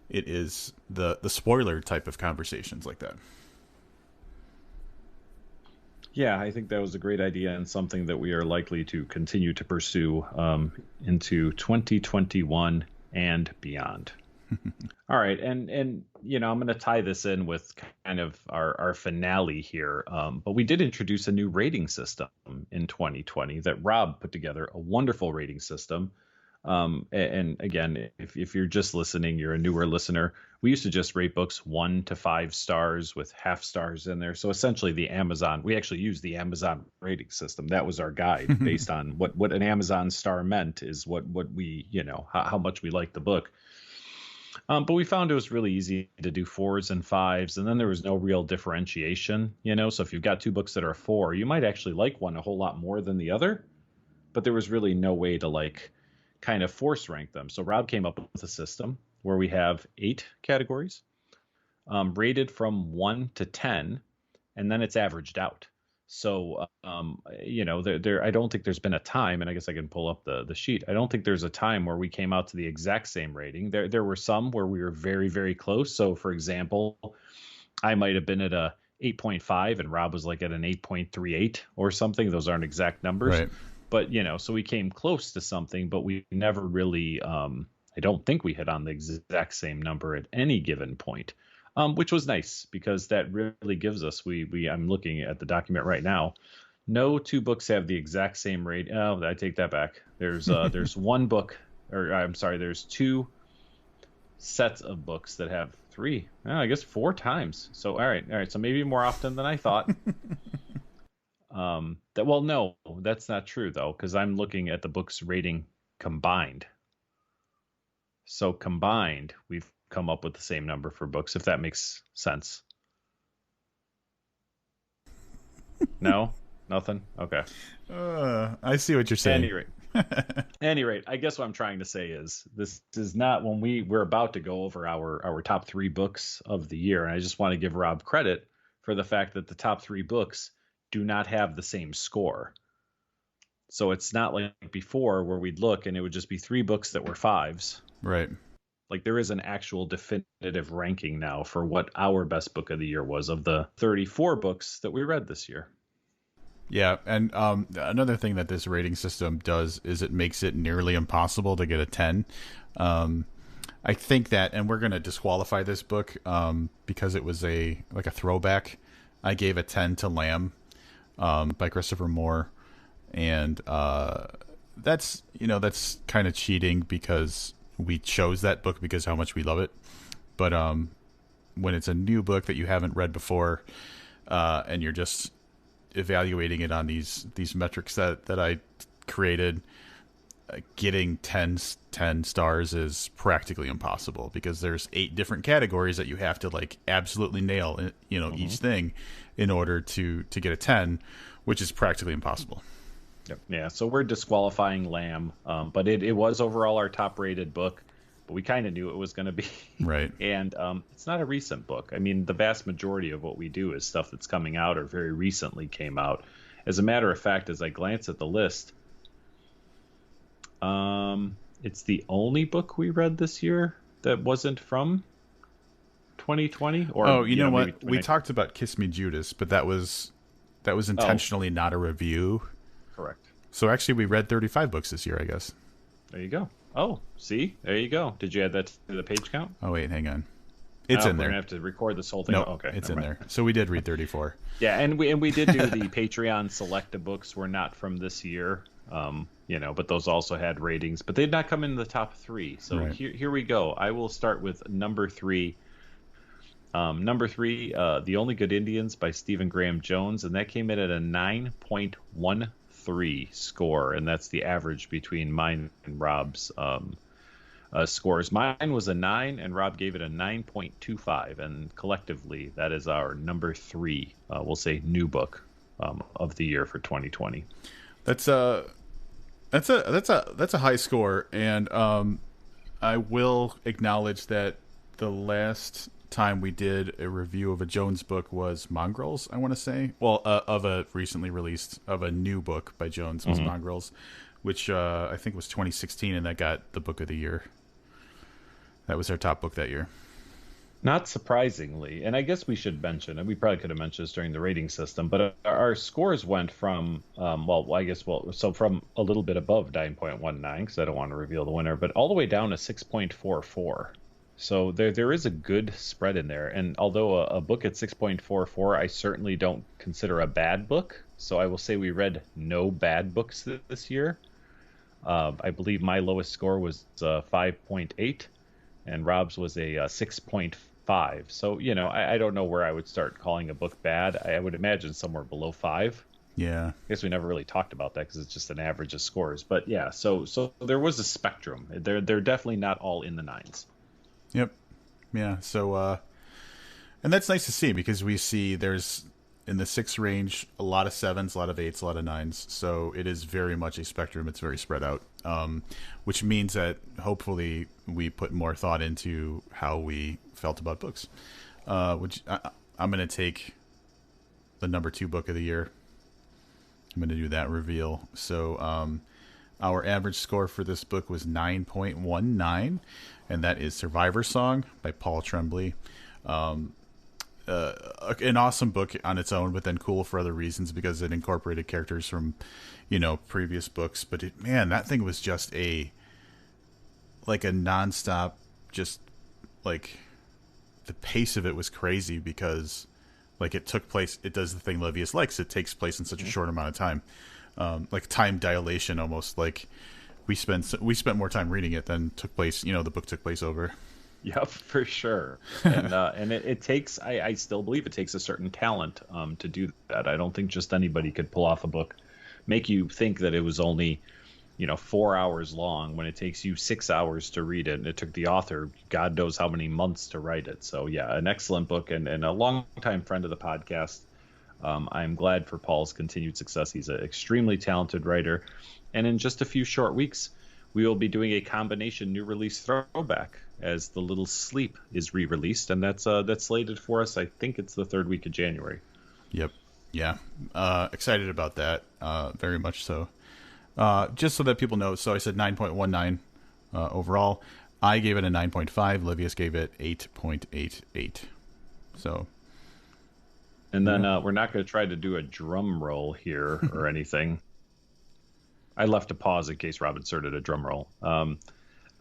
S1: it is the spoiler type of conversations like that.
S2: Yeah, I think that was a great idea and something that we are likely to continue to pursue into 2021 and beyond. All right, and I'm going to tie this in with kind of our finale here. But we did introduce a new rating system in 2020 that Rob put together, a wonderful rating system. And again, if you're just listening, you're a newer listener. We used to just rate books 1 to 5 stars with half stars in there. So essentially we actually used the Amazon rating system. That was our guide based on what an Amazon star meant is what we, how much we liked the book. But we found it was really easy to do 4s and 5s, and then there was no real differentiation, So if you've got 2 books that are 4, you might actually like one a whole lot more than the other, but there was really no way to like kind of force rank them. So Rob came up with a system where we have 8 categories, rated from 1 to 10, and then it's averaged out. So, I don't think there's been a time, and I guess I can pull up the sheet. I don't think there's a time where we came out to the exact same rating. There were some where we were very, very close. So, for example, I might have been at a 8.5 and Rob was like at an 8.38 or something. Those aren't exact numbers.
S1: Right.
S2: But, so we came close to something, but we never really, I don't think we hit on the exact same number at any given point. Which was nice because that really gives us, I'm looking at the document right now. No 2 books have the exact same rate. Oh, I take that back. There's one book, or I'm sorry, there's 2 sets of books that have 3, I guess 4 times. So, all right. So maybe more often than I thought. No, that's not true though, because I'm looking at the book's rating combined. So combined, we've come up with the same number for books, if that makes sense. No? Nothing? Okay.
S1: I see what you're saying.
S2: Any rate, I guess what I'm trying to say is this is not when we're about to go over our top 3 books of the year. And I just want to give Rob credit for the fact that the top 3 books do not have the same score. So it's not like before where we'd look and it would just be 3 books that were 5s.
S1: Right.
S2: Like there is an actual definitive ranking now for what our best book of the year was of the 34 books that we read this year.
S1: Yeah, and another thing that this rating system does is it makes it nearly impossible to get a 10. I think that, and we're going to disqualify this book because it was a throwback. I gave a 10 to Lamb by Christopher Moore, and that's kind of cheating because we chose that book because how much we love it. But when it's a new book that you haven't read before, and you're just evaluating it on these metrics that I created, getting 10 stars is practically impossible because there's 8 different categories that you have to like absolutely nail, each thing in order to get a 10, which is practically impossible.
S2: Yep. Yeah, so we're disqualifying Lamb, but it was overall our top rated book, but we kind of knew it was going to be.
S1: Right.
S2: And it's not a recent book. I mean, the vast majority of what we do is stuff that's coming out or very recently came out. As a matter of fact, as I glance at the list, it's the only book we read this year that wasn't from 2020. Or
S1: you know what? We talked about Kiss Me Judas, but that was intentionally not a review.
S2: Correct.
S1: So actually, we read 35 books this year, I guess.
S2: There you go. Oh, see? There you go. Did you add that to the page count?
S1: Oh, wait, hang on. It's in there.
S2: We're going to have to record this whole thing.
S1: No,
S2: okay,
S1: it's in there. So we did read 34.
S2: Yeah, and we did do the Patreon Selecta books. Were not from this year, but those also had ratings. But they did not come in the top 3. So
S1: right.
S2: Here we go. I will start with number 3. Number 3, The Only Good Indians by Stephen Graham Jones, and that came in at a 9.13 score, and that's the average between mine and Rob's scores. Mine was a 9, and Rob gave it a 9.25, and collectively that is our number 3. We'll say new book of the year for 2020.
S1: That's a that's a high score, and I will acknowledge that the last time we did a review of a Jones book was Mongrels, I want to say. Well, of a new book by Jones was Mongrels, which I think was 2016, and that got the book of the year. That was our top book that year.
S2: Not surprisingly, and I guess we should mention, and we probably could have mentioned this during the rating system, but our scores went from, so from a little bit above 9.19, because I don't want to reveal the winner, but all the way down to 6.44. So there is a good spread in there. And although a book at 6.44, I certainly don't consider a bad book. So I will say we read no bad books this year. I believe my lowest score was 5.8, and Rob's was a 6.5. So, I don't know where I would start calling a book bad. I would imagine somewhere below 5.
S1: Yeah.
S2: I guess we never really talked about that because it's just an average of scores. But yeah, so there was a spectrum. They're definitely not all in the 9s.
S1: Yep. Yeah. So, and that's nice to see, because we see there's in the 6 range a lot of 7s, a lot of 8s, a lot of 9s. So it is very much a spectrum. It's very spread out, which means that hopefully we put more thought into how we felt about books. Which I'm going to take the number 2 book of the year. I'm going to do that reveal. So our average score for this book was 9.19, and that is Survivor Song by Paul Tremblay. An awesome book on its own, but then cool for other reasons because it incorporated characters from, previous books. But that thing was just a nonstop, just like the pace of it was crazy because it took place. It does the thing Livius likes. It takes place in such a short amount of time, like time dilation almost. Like we spent more time reading it than took place. The book took place over.
S2: Yep, for sure. And it takes, I still believe it takes a certain talent to do that. I don't think just anybody could pull off a book, make you think that it was only, 4 hours long when it takes you 6 hours to read it. And it took the author, God knows how many months to write it. So yeah, an excellent book and a longtime friend of the podcast. I'm glad for Paul's continued success. He's an extremely talented writer. And in just a few short weeks, we will be doing a combination new release throwback as The Little Sleep is re-released, and that's slated for us. I think it's the 3rd week of January.
S1: Yep. Yeah. Excited about that. Very much so. Just so that people know, so I said 9.19 overall. I gave it a 9.5. Livius gave it 8.88. So.
S2: And then we're not going to try to do a drum roll here or anything. I left a pause in case Rob inserted a drum roll.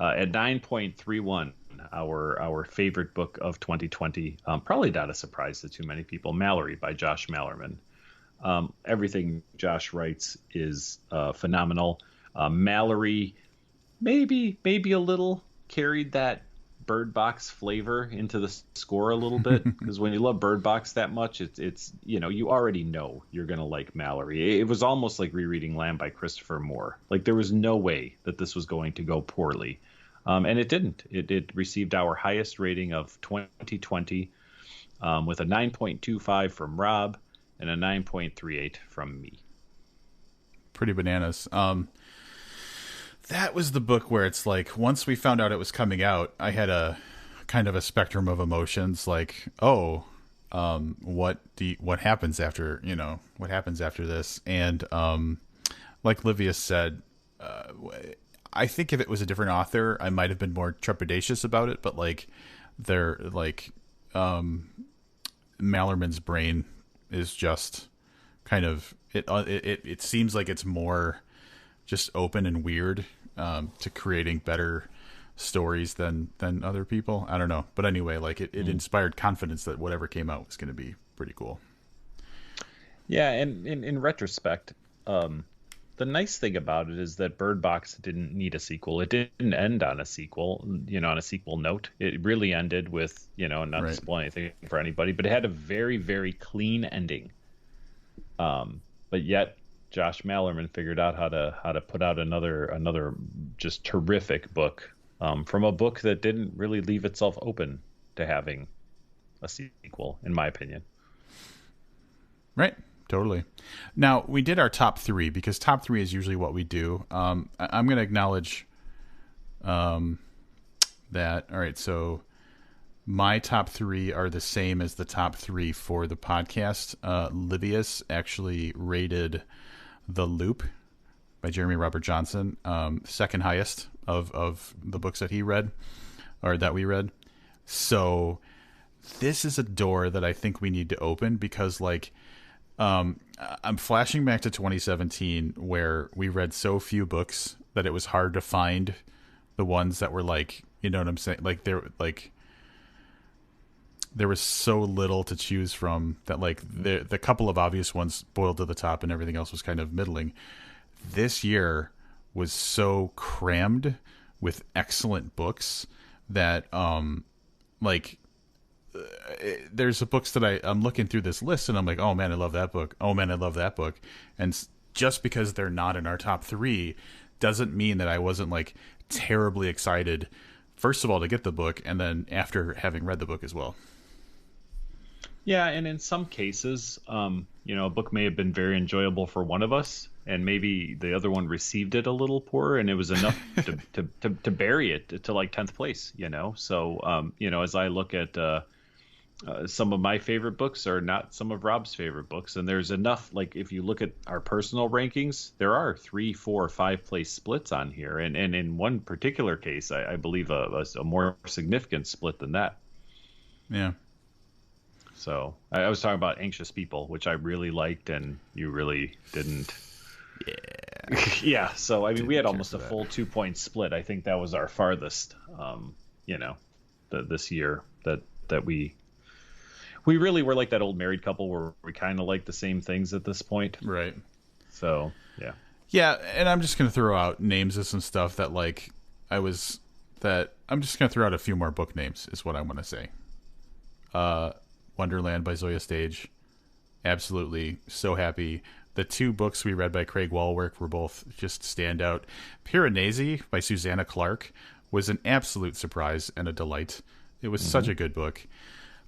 S2: At 9.31, our favorite book of 2020, probably not a surprise to too many people, Mallory by Josh Malerman. Everything Josh writes is phenomenal. Mallory maybe a little carried that Bird Box flavor into the score a little bit, because when you love Bird Box that much, it's you already know you're gonna like Mallory. It was almost like rereading Lamb by Christopher Moore. Like there was no way that this was going to go poorly, and it didn't. It received our highest rating of 2020 with a 9.25 from Rob and a 9.38 from me.
S1: Pretty bananas. That was the book where it's like, once we found out it was coming out, I had a kind of a spectrum of emotions. Like, what happens after, what happens after this? And like Livius said, I think if it was a different author, I might have been more trepidatious about it. But Malerman's brain is just kind of it seems like it's more just open and weird to creating better stories than other people. I don't know. But anyway, it inspired confidence that whatever came out was going to be pretty cool.
S2: Yeah, and in retrospect, the nice thing about it is that Bird Box didn't need a sequel. It didn't end on a sequel, on a sequel note. It really ended with, not to spoil anything for anybody, but it had a very, very clean ending. But yet Josh Malerman figured out how to put out another just terrific book from a book that didn't really leave itself open to having a sequel, in my opinion.
S1: Right. Totally. Now, we did our top three because top three is usually what we do. I'm going to acknowledge that. All right. So my top three are the same as the top three for the podcast. Livius actually rated The Loop by Jeremy Robert Johnson, second highest of the books that he read or that we read. So this is a door that I think we need to open because, like, I'm flashing back to 2017 where we read so few books that it was hard to find the ones that were like, you know what I'm saying? There was so little to choose from that, like, the couple of obvious ones boiled to the top and everything else was kind of middling. This year was so crammed with excellent books that, like, there's books that I'm looking through this list and I'm like, oh man, I love that book. Oh man, I love that book. And just because they're not in our top three doesn't mean that I wasn't, like, terribly excited, first of all, to get the book, and then after having read the book as well.
S2: Yeah, and in some cases, a book may have been very enjoyable for one of us, and maybe the other one received it a little poor, and it was enough to bury it to like 10th place, So, as I look at some of my favorite books are not some of Rob's favorite books, and there's enough, like, if you look at our personal rankings, there are 3, 4, 5 place splits on here, and in one particular case, I believe a more significant split than that.
S1: Yeah.
S2: So I was talking about Anxious People, which I really liked, and you really didn't.
S1: Yeah.
S2: Yeah. So, I mean, we had almost a full 2-point split. I think that was our farthest, this year that we really were like that old married couple where we kind of like the same things at this point.
S1: Right.
S2: So, yeah.
S1: Yeah. And I'm just going to throw out names of some stuff that, like, I'm just going to throw out a few more book names is what I want to say. Wonderland by Zoya Stage. Absolutely so happy. The 2 books we read by Craig Walwork were both just standout. Piranesi by Susanna Clark was an absolute surprise and a delight. It was such a good book.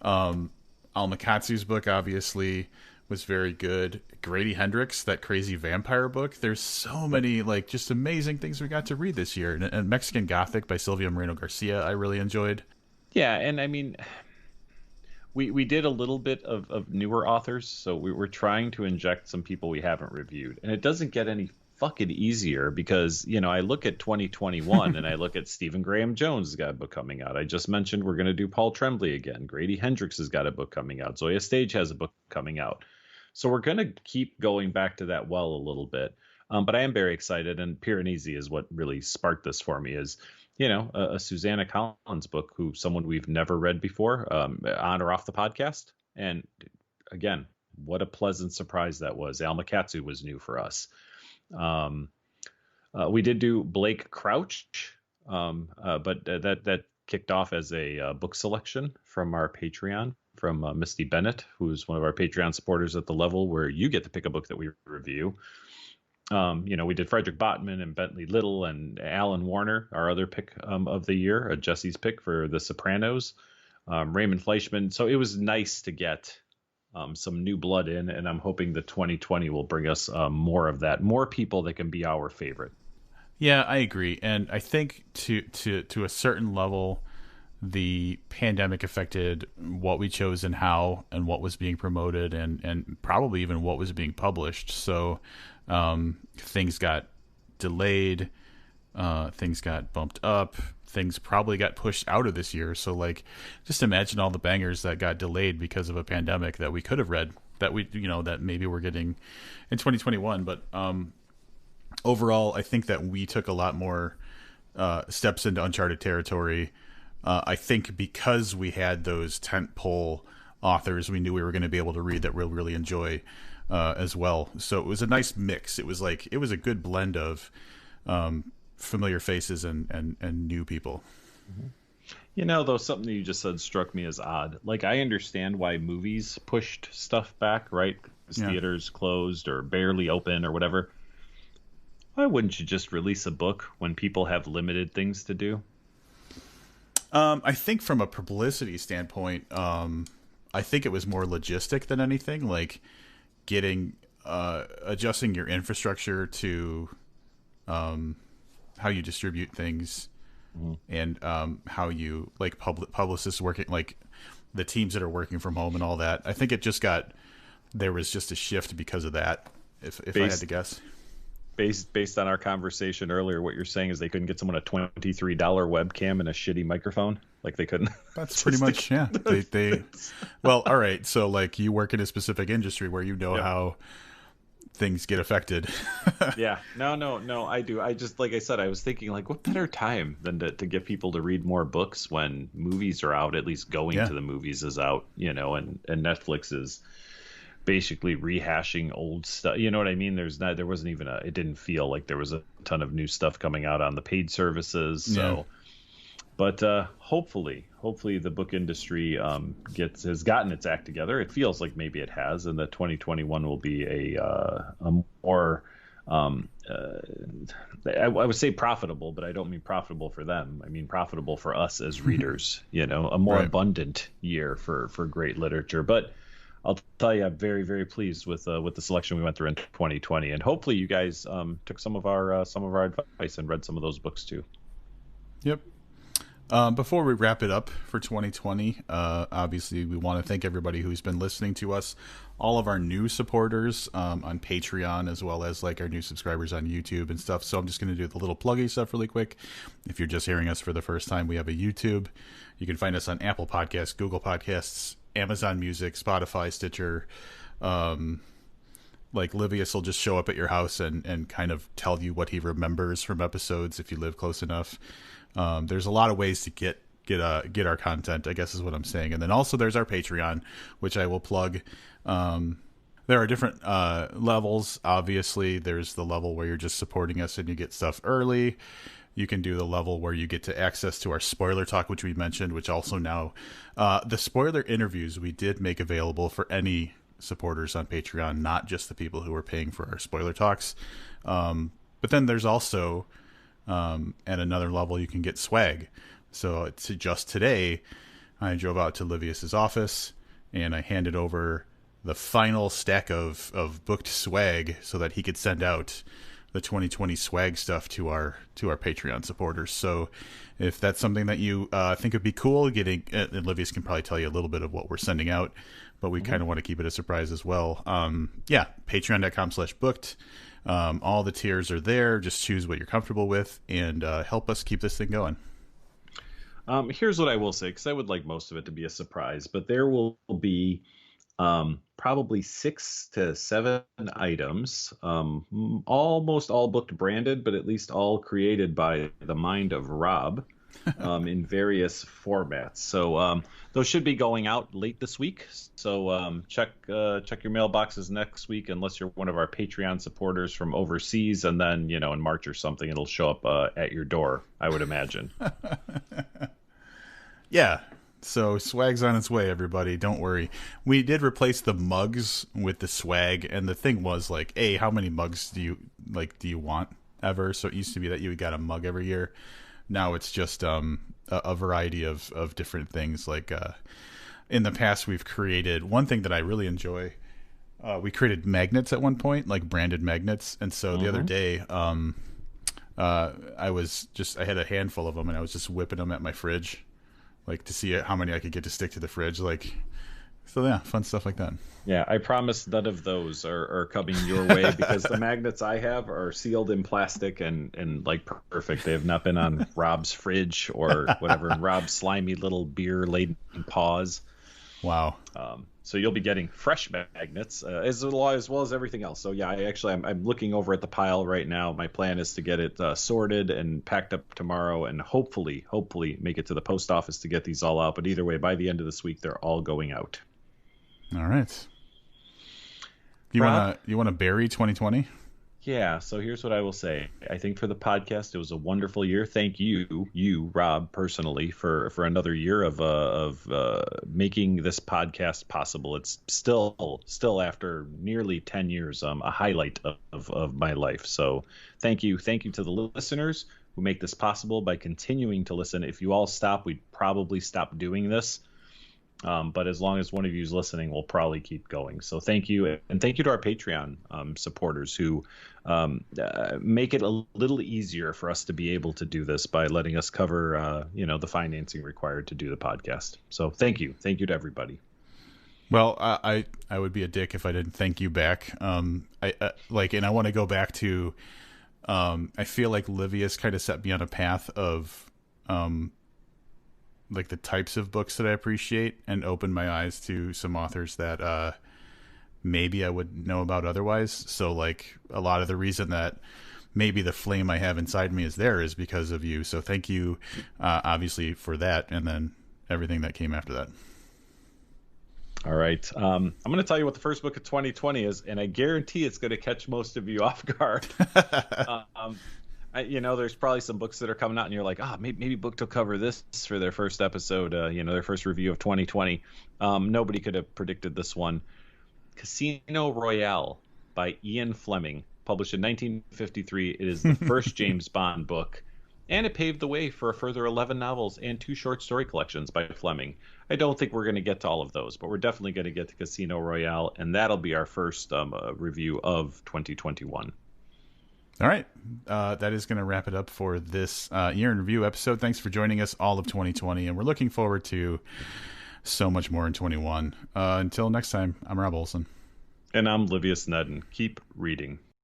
S1: Almakatsu's book, obviously, was very good. Grady Hendrix, that crazy vampire book. There's so many, like, just amazing things we got to read this year. And Mexican Gothic by Silvia Moreno Garcia, I really enjoyed.
S2: Yeah, and I mean, we did a little bit of newer authors, so we were trying to inject some people we haven't reviewed. And it doesn't get any fucking easier because, I look at 2021 and I look at Stephen Graham Jones has got a book coming out. I just mentioned we're going to do Paul Tremblay again. Grady Hendrix has got a book coming out. Zoya Stage has a book coming out. So we're going to keep going back to that well a little bit. But I am very excited, and Piranesi is what really sparked this for me is, a Susanna Collins book, who someone we've never read before, on or off the podcast. And again, what a pleasant surprise that was. Almakatsu was new for us. We did do Blake Crouch, but that kicked off as a book selection from our Patreon from Misty Bennett, who's one of our Patreon supporters at the level where you get to pick a book that we review. We did Frederick Botman and Bentley Little and Alan Warner, our other pick of the year, Jesse's pick for The Sopranos, Raymond Fleischman. So it was nice to get some new blood in, and I'm hoping that 2020 will bring us more of that, more people that can be our favorite.
S1: Yeah, I agree, and I think to a certain level, the pandemic affected what we chose and how, and what was being promoted, and probably even what was being published. So things got delayed, things got bumped up, things probably got pushed out of this year. So, like, just imagine all the bangers that got delayed because of a pandemic that we could have read, that that maybe we're getting in 2021. But overall, I think that we took a lot more steps into uncharted territory. I think because we had those tentpole authors, we knew we were going to be able to read that we'll really enjoy as well. So it was a nice mix. It was a good blend of familiar faces and new people.
S2: Though something you just said struck me as odd. Like, I understand why movies pushed stuff back, right? Because theaters closed or barely open or whatever. Why wouldn't you just release a book when people have limited things to do?
S1: I think from a publicity standpoint, I think it was more logistic than anything, like getting adjusting your infrastructure to how you distribute things and how you like publicists working, like the teams that are working from home and all that. I think it just got there was just a shift because of that. If I had to guess.
S2: Based on our conversation earlier, what you're saying is they couldn't get someone a $23 webcam and a shitty microphone. Like they couldn't.
S1: That's pretty much yeah. They well, all right. So like you work in a specific industry where you know how things get affected.
S2: Yeah. No. I do. I just like I said, I was thinking like, what better time than to get people to read more books when movies are out? At least going to the movies is out, and Netflix is basically rehashing old stuff. You know what I mean? There wasn't even it didn't feel like there was a ton of new stuff coming out on the paid services. So, but hopefully the book industry has gotten its act together. It feels like maybe it has, and that 2021 will be a more I would say profitable, but I don't mean profitable for them. I mean profitable for us as readers. A more abundant year for great literature. But I'll tell you, I'm very, very pleased with the selection we went through in 2020, and hopefully you guys took some of our advice and read some of those books too.
S1: Yep. Before we wrap it up for 2020, obviously we want to thank everybody who's been listening to us, all of our new supporters on Patreon, as well as like our new subscribers on YouTube and stuff. So I'm just going to do the little pluggy stuff really quick. If you're just hearing us for the first time, we have a YouTube. You can find us on Apple Podcasts, Google Podcasts, Amazon Music, Spotify, Stitcher. Like Livius will just show up at your house and kind of tell you what he remembers from episodes if you live close enough. There's a lot of ways to get our content, I guess is what I'm saying. And then also there's our Patreon, which I will plug. There are different levels. Obviously, there's the level where you're just supporting us and you get stuff early. You can do the level where you get to access to our spoiler talk, which we mentioned, which also now the spoiler interviews we did make available for any supporters on Patreon, not just the people who are paying for our spoiler talks. But then there's also at another level you can get swag. So just today, I drove out to Livius's office and I handed over the final stack of booked swag so that he could send out the 2020 swag stuff to our Patreon supporters. So if that's something that you think would be cool, getting, and Livius can probably tell you a little bit of what we're sending out, but we kind of want to keep it a surprise as well. Patreon.com/booked. All the tiers are there. Just choose what you're comfortable with and help us keep this thing going.
S2: Here's what I will say, because I would like most of it to be a surprise, but there will be probably 6 to 7 items, almost all booked branded, but at least all created by the mind of Rob in various formats. So those should be going out late this week. So check your mailboxes next week, unless you're one of our Patreon supporters from overseas, and then in March or something it'll show up at your door, I would imagine.
S1: Yeah. So swag's on its way, everybody. Don't worry. We did replace the mugs with the swag, and the thing was like, hey, how many mugs do you want ever? So it used to be that you got a mug every year. Now it's just a variety of different things. Like in the past, we've created one thing that I really enjoy. We created magnets at one point, like branded magnets, and so the other day, I had a handful of them, and I was just whipping them at my fridge, like to see how many I could get to stick to the fridge. So yeah, fun stuff like that.
S2: Yeah, I promise none of those are coming your way, because the magnets I have are sealed in plastic and like perfect. They have not been on Rob's fridge or whatever, Rob's slimy little beer-laden paws.
S1: Wow.
S2: So you'll be getting fresh magnets as well as everything else. So yeah, I'm looking over at the pile right now. My plan is to get it sorted and packed up tomorrow, and hopefully make it to the post office to get these all out. But either way, by the end of this week, they're all going out.
S1: All right. You want to bury 2020?
S2: Yeah, so here's what I will say. I think for the podcast, it was a wonderful year. Thank you, Rob, personally, for another year of making this podcast possible. It's still after nearly 10 years, a highlight of my life. So thank you to the listeners. who make this possible by continuing to listen. If you all stop, we'd probably stop doing this. But as long as one of you is listening, we'll probably keep going. So thank you. And thank you to our Patreon supporters who make it a little easier for us to be able to do this by letting us cover, the financing required to do the podcast. So thank you. Thank you to everybody.
S1: Well, I would be a dick if I didn't thank you back. And I want to go back to, I feel like Livius kind of set me on a path of, like the types of books that I appreciate and opened my eyes to some authors that maybe I would know about otherwise. So like a lot of the reason that maybe the flame I have inside me is there is because of you. So thank you, obviously, for that, and then everything that came after that.
S2: All right. I'm going to tell you what the first book of 2020 is, and I guarantee it's going to catch most of you off guard. There's probably some books that are coming out and you're like, maybe Booked will cover this for their first episode, their first review of 2020. Nobody could have predicted this one. Casino Royale by Ian Fleming, published in 1953. It is the first James Bond book, and it paved the way for a further 11 novels and 2 short story collections by Fleming. I don't think we're going to get to all of those, but we're definitely going to get to Casino Royale, and that'll be our first review of 2021.
S1: All right. That is going to wrap it up for this year in review episode. Thanks for joining us all of 2020, and we're looking forward to so much more in 21. Until next time, I'm Rob Olson.
S2: And I'm Livius Nedden. Keep reading.